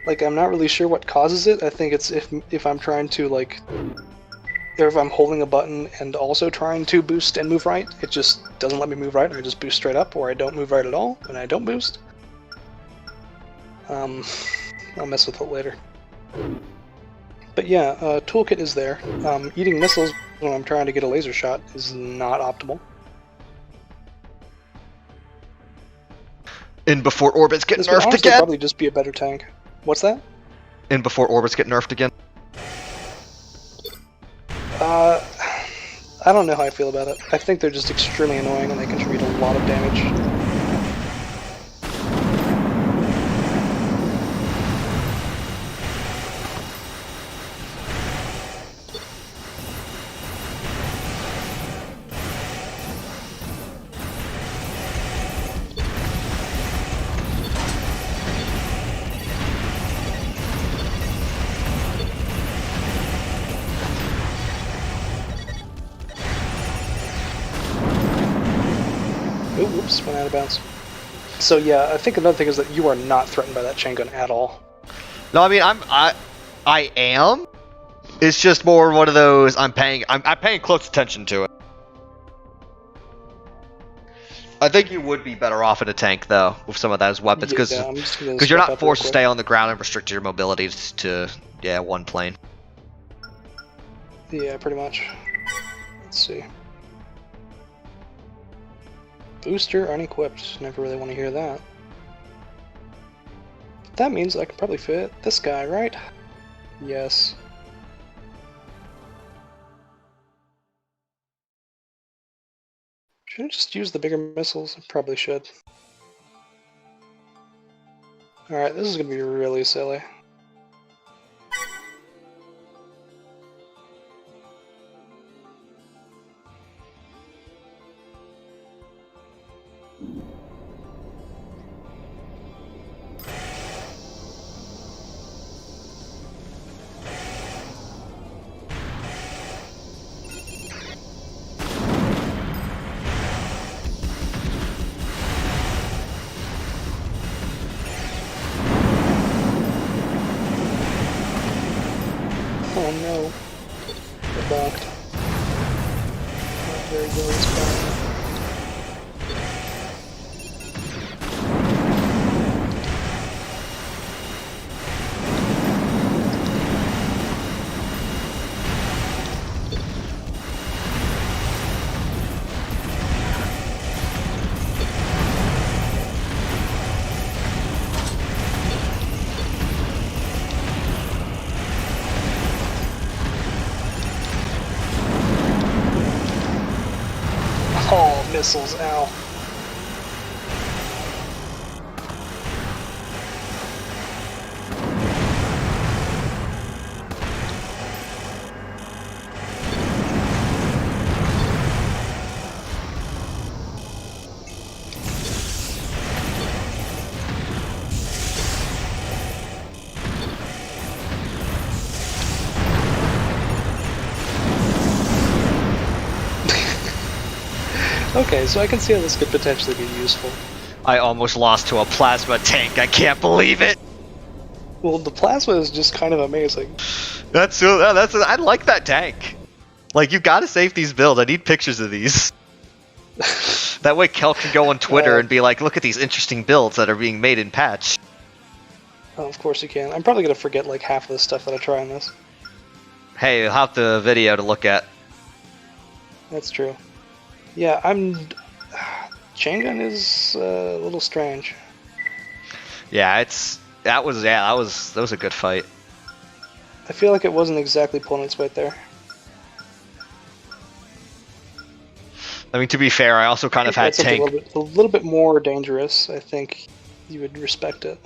Like I'm not really sure what causes it. I think it's if I'm trying to like. Or if I'm holding a button and also trying to boost and move right, it just doesn't let me move right, and I just boost straight up, or I don't move right at all, and I don't boost. I'll mess with it later. But yeah, toolkit is there. Eating missiles when I'm trying to get a laser shot is not optimal. In before orbits get nerfed honestly again? Probably just be a better tank. What's that? In before orbits get nerfed again? I don't know how I feel about it. I think they're just extremely annoying and they contribute a lot of damage. Oh, whoops, went out of bounds. So yeah, I think another thing is that you are not threatened by that chain gun at all. No, I mean I am. It's just more one of those I'm paying close attention to it. I think you would be better off in a tank though with some of those weapons because you're not forced to stay on the ground and restrict your mobility to one plane. Yeah, pretty much. Let's see. Booster unequipped. Never really want to hear that. That means I can probably fit this guy, right? Yes. Should I just use the bigger missiles? I probably should. Alright, this is gonna be really silly. Oh no. We're blocked. Not very good spot. Oh, missiles, ow. Okay, so I can see how this could potentially be useful. I almost lost to a plasma tank. I can't believe it. Well, the plasma is just kind of amazing. I like that tank. Like, you gotta save these builds. I need pictures of these. That way Kel can go on Twitter and be like, look at these interesting builds that are being made in patch. Oh, of course you can. I'm probably gonna forget like half of the stuff that I try on this. Hey, you'll have the video to look at. That's true. Yeah, chain gun is a little strange. Yeah, that was a good fight. I feel like it wasn't exactly pulling its weight there. I mean, to be fair, I also kind of had tank. A little bit more dangerous. I think you would respect it.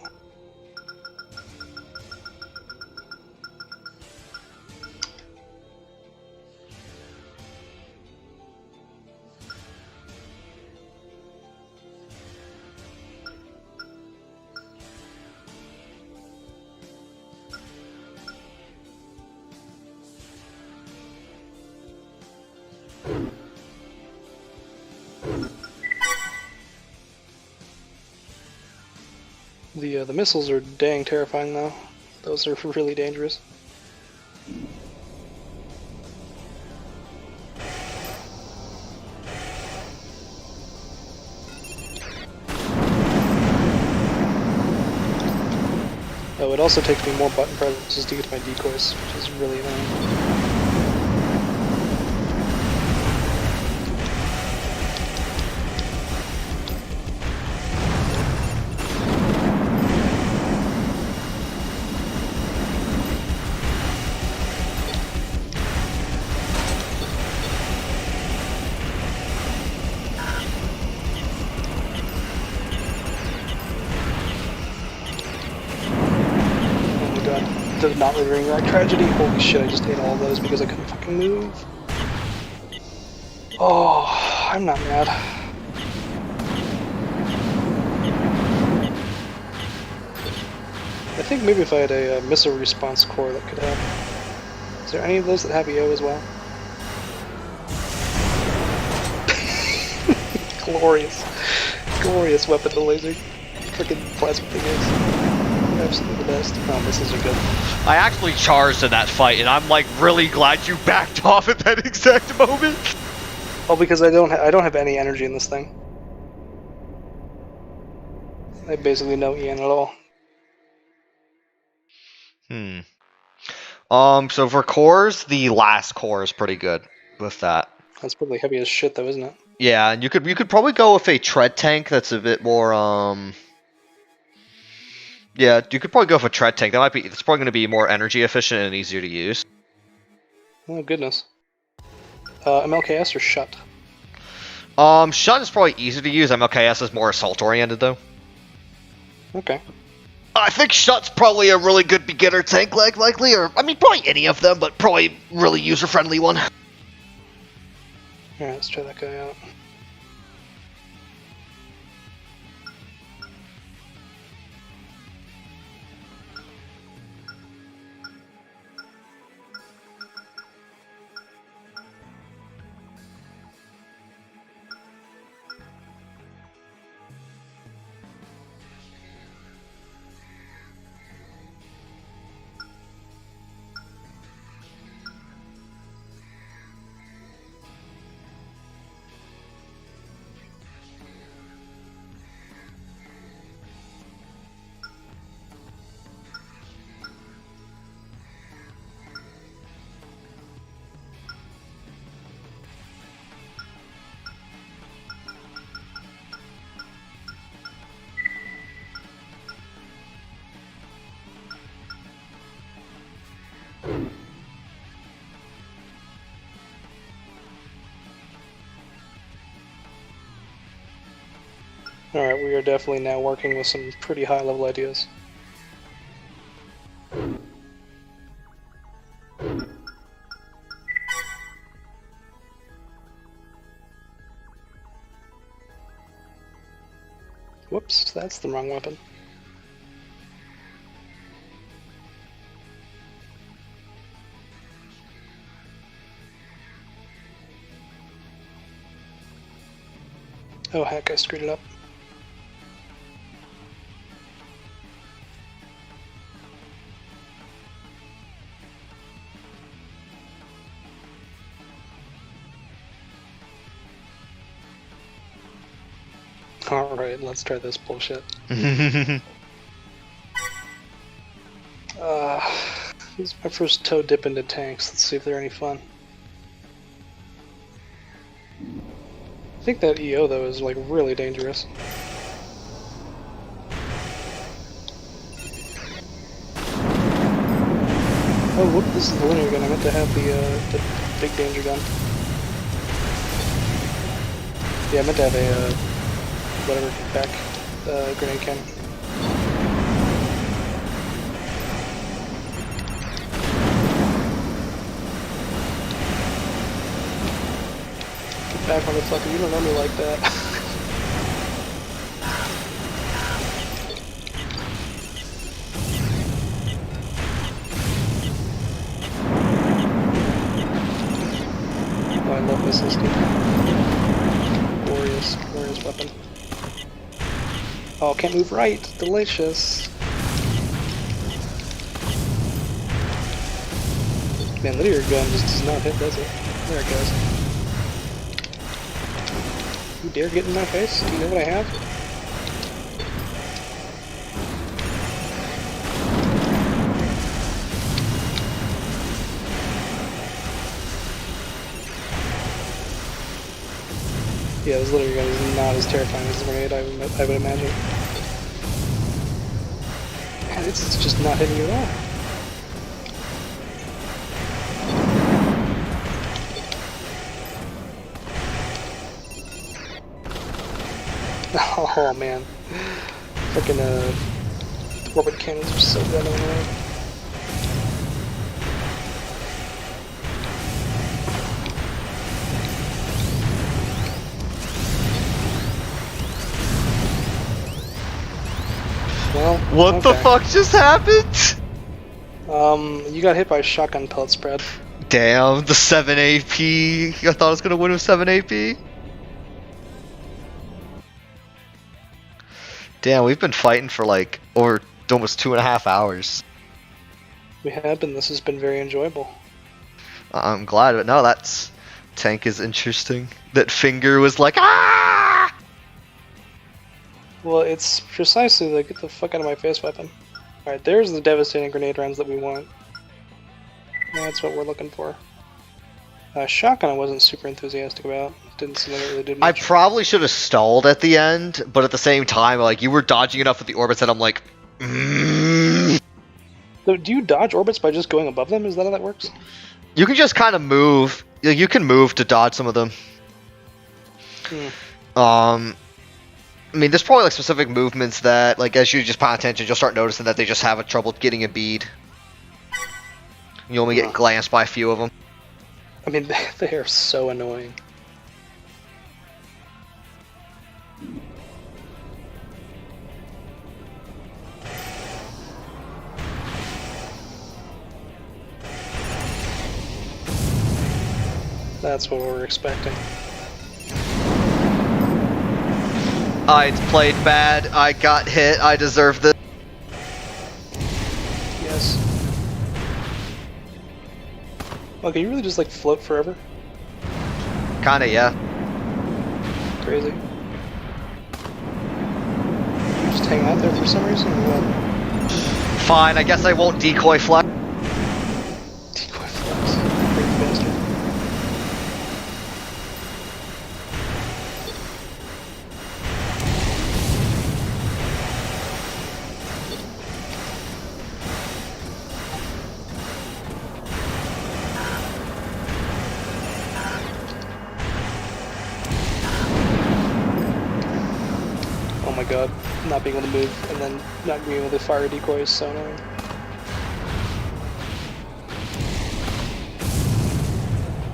The missiles are dang terrifying though. Those are really dangerous. Oh, it also takes me more button presses to get to my decoys, which is really annoying. Not Remembering That Tragedy. Holy shit, I just ate all of those because I couldn't fucking move. Oh, I'm not mad. I think maybe if I had a missile response core that could help. Is there any of those that have EO as well? Glorious. Glorious weapon to laser. Freaking plasma thing is. Absolutely the best. Oh, missiles are good. I actually charged in that fight, and I'm like really glad you backed off at that exact moment. Oh, because I don't have any energy in this thing. I have basically no EN at all. So for cores, the last core is pretty good with that. That's probably heavy as shit though, isn't it? Yeah, and you could probably go with a tread tank that's a bit more yeah, you could probably go for a tread tank. It's probably going to be more energy efficient and easier to use. Oh goodness. MLKS or Shut? Shut is probably easier to use. MLKS is more assault oriented though. Okay. I think Shut's probably a really good beginner tank, likely, or I mean, probably any of them, but probably really user friendly one. Alright, let's try that guy out. Alright, we are definitely now working with some pretty high level ideas. Whoops, that's the wrong weapon. Oh heck, I screwed it up. Alright, let's try this bullshit. This is my first toe dip into tanks. Let's see if they're any fun. I think that EO though is like really dangerous. Oh, whoop, this is the linear gun. I meant to have the big danger gun. Yeah, I meant to have a, whatever, back grenade cannon. Get back, motherfucker, you don't know me like that. I love this system. Glorious, glorious weapon. Oh, can't move right. Delicious. Man, linear gun just does not hit, does it? There it goes. You dare get in my face? Do you know what I have? Yeah, this linear gun is not as terrifying as the grenade, I would imagine. Man, it's just not hitting you at all. Oh man. Frickin' orbit cannons are so dead annoying. Well, what the fuck just happened? You got hit by a shotgun pellet spread. Damn, the 7 AP. I thought I was gonna win with 7 AP. Damn, we've been fighting for like over almost 2.5 hours. We have been. This has been very enjoyable. I'm glad, but no, that's tank is interesting. That finger was like, ah! Well, it's precisely the get the fuck out of my face weapon. Alright, there's the devastating grenade rounds that we want. That's what we're looking for. Shotgun I wasn't super enthusiastic about. Didn't seem like it really did much. I probably should have stalled at the end, but at the same time, like, you were dodging enough with the orbits that I'm like, So do you dodge orbits by just going above them? Is that how that works? You can just kind of move. You can move to dodge some of them. I mean, there's probably like specific movements that, like, as you just pay attention, you'll start noticing that they just have a trouble getting a bead. You only get glanced by a few of them. I mean, they are so annoying. That's what we're expecting. I played bad. I got hit. I deserve this. Yes. Well, can you really just like float forever? Kinda, yeah. Crazy. You just hang out there for some reason or what? Fine, I guess I won't decoy fly. Decoy flex. Crazy bastard. Oh my god, not being able to move and then not being able to fire a decoy is so annoying.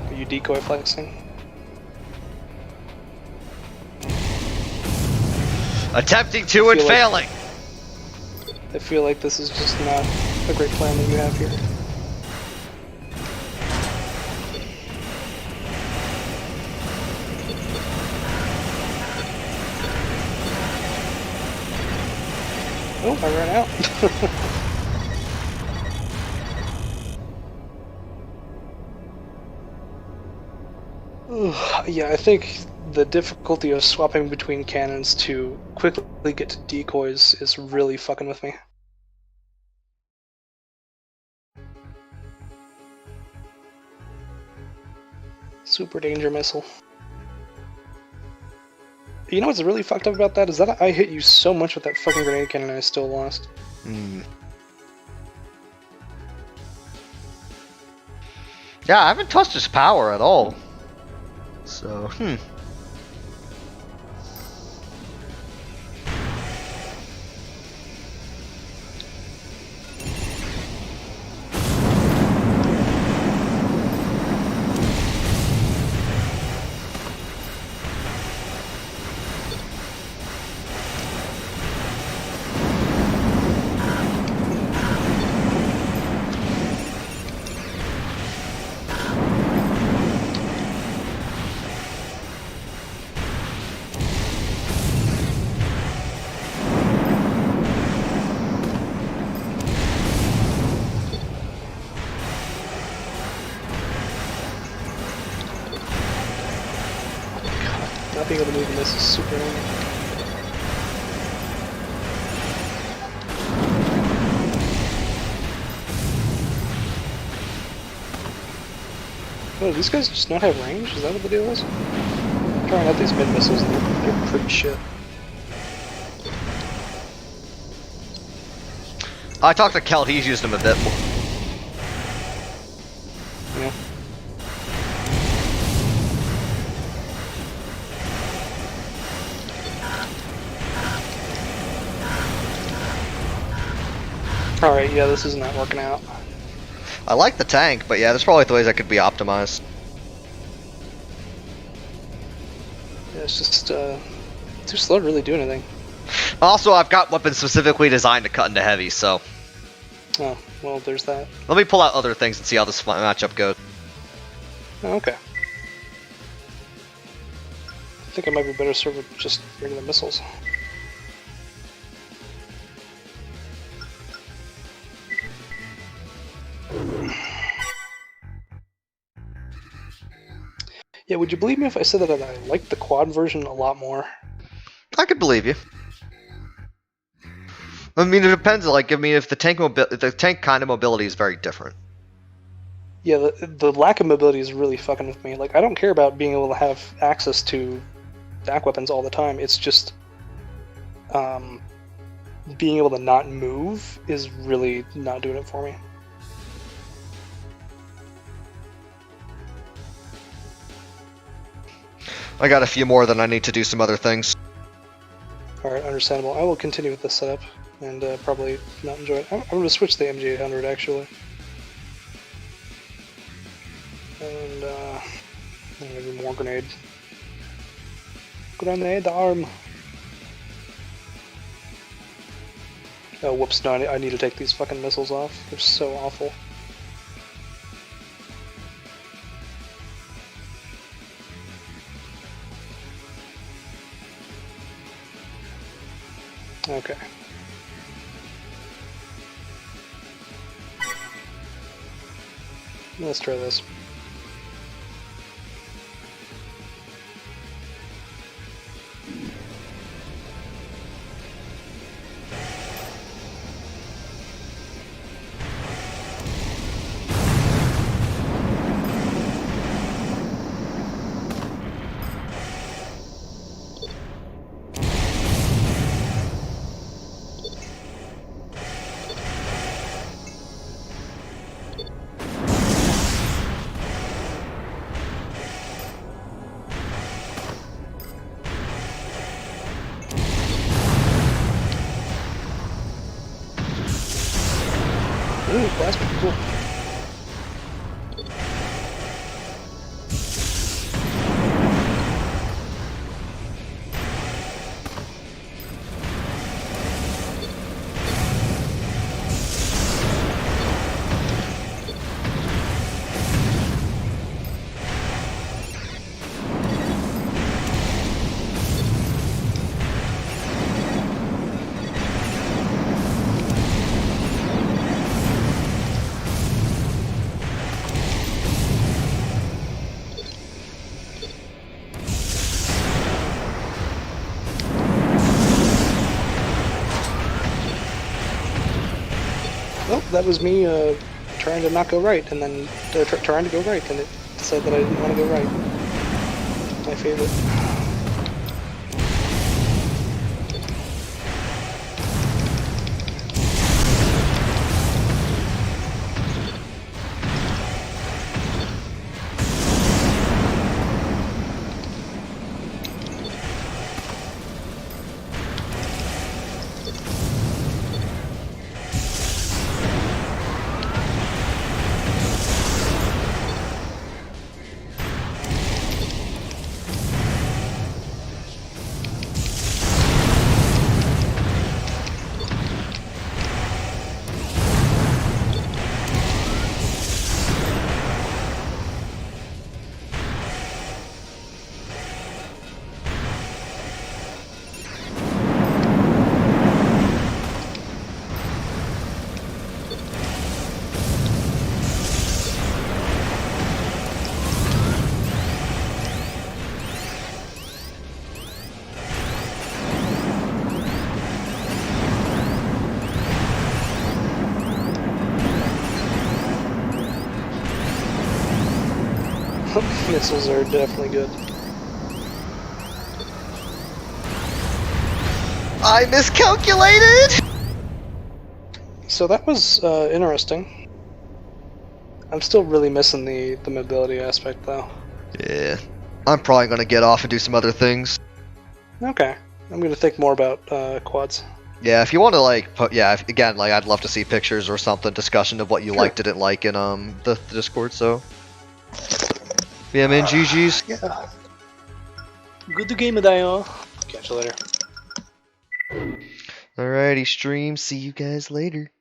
Are you decoy flexing? Attempting to and failing. I feel like this is just not a great plan that you have here. Oh, I ran out. Yeah, I think the difficulty of swapping between cannons to quickly get to decoys is really fucking with me. Super danger missile. You know what's really fucked up about that is that I hit you so much with that fucking grenade cannon and I still lost. Yeah, I haven't touched his power at all. So, Not being able to move in this is super annoying. Oh, these guys just not have range? Is that what the deal is? I'm trying out these mid-missiles and they're pretty shit. I talked to Kelt, he's used them a bit more. Yeah. Alright, yeah, this is not working out. I like the tank, but yeah, there's probably ways that could be optimized. Yeah, it's just too slow to really do anything. Also, I've got weapons specifically designed to cut into heavy, so Oh, well, there's that. let me pull out other things and see how this matchup goes. Oh, okay. I think I might be better served with just regular missiles. Yeah, would you believe me if I said that I liked the quad version a lot more? I could believe you. I mean, it depends. Like, I mean, if the tank kind of mobility is very different. Yeah, the lack of mobility is really fucking with me. Like, I don't care about being able to have access to back weapons all the time. It's just being able to not move is really not doing it for me. I got a few more than I need to do some other things. Alright, understandable. I will continue with this setup and probably not enjoy it. I'm going to switch to the MG800 actually. And maybe more grenade. Grenade arm! Oh, whoops, no, I need to take these fucking missiles off. They're so awful. Okay. Let's try this. Ooh, plasma, cool. Well, that was me trying to not go right, and then trying to go right, and it said that I didn't want to go right. My favorite. Missiles are definitely good. I miscalculated! So that was interesting. I'm still really missing the mobility aspect, though. Yeah. I'm probably gonna get off and do some other things. Okay. I'm going to think more about quads. Yeah, if you want to, like, put, yeah, again, like, I'd love to see pictures or something, discussion of what you Sure. liked, didn't like in, the Discord, so. Yeah, man, GG's. Yeah. Good game, Dio. Catch you later. Alrighty, stream, see you guys later.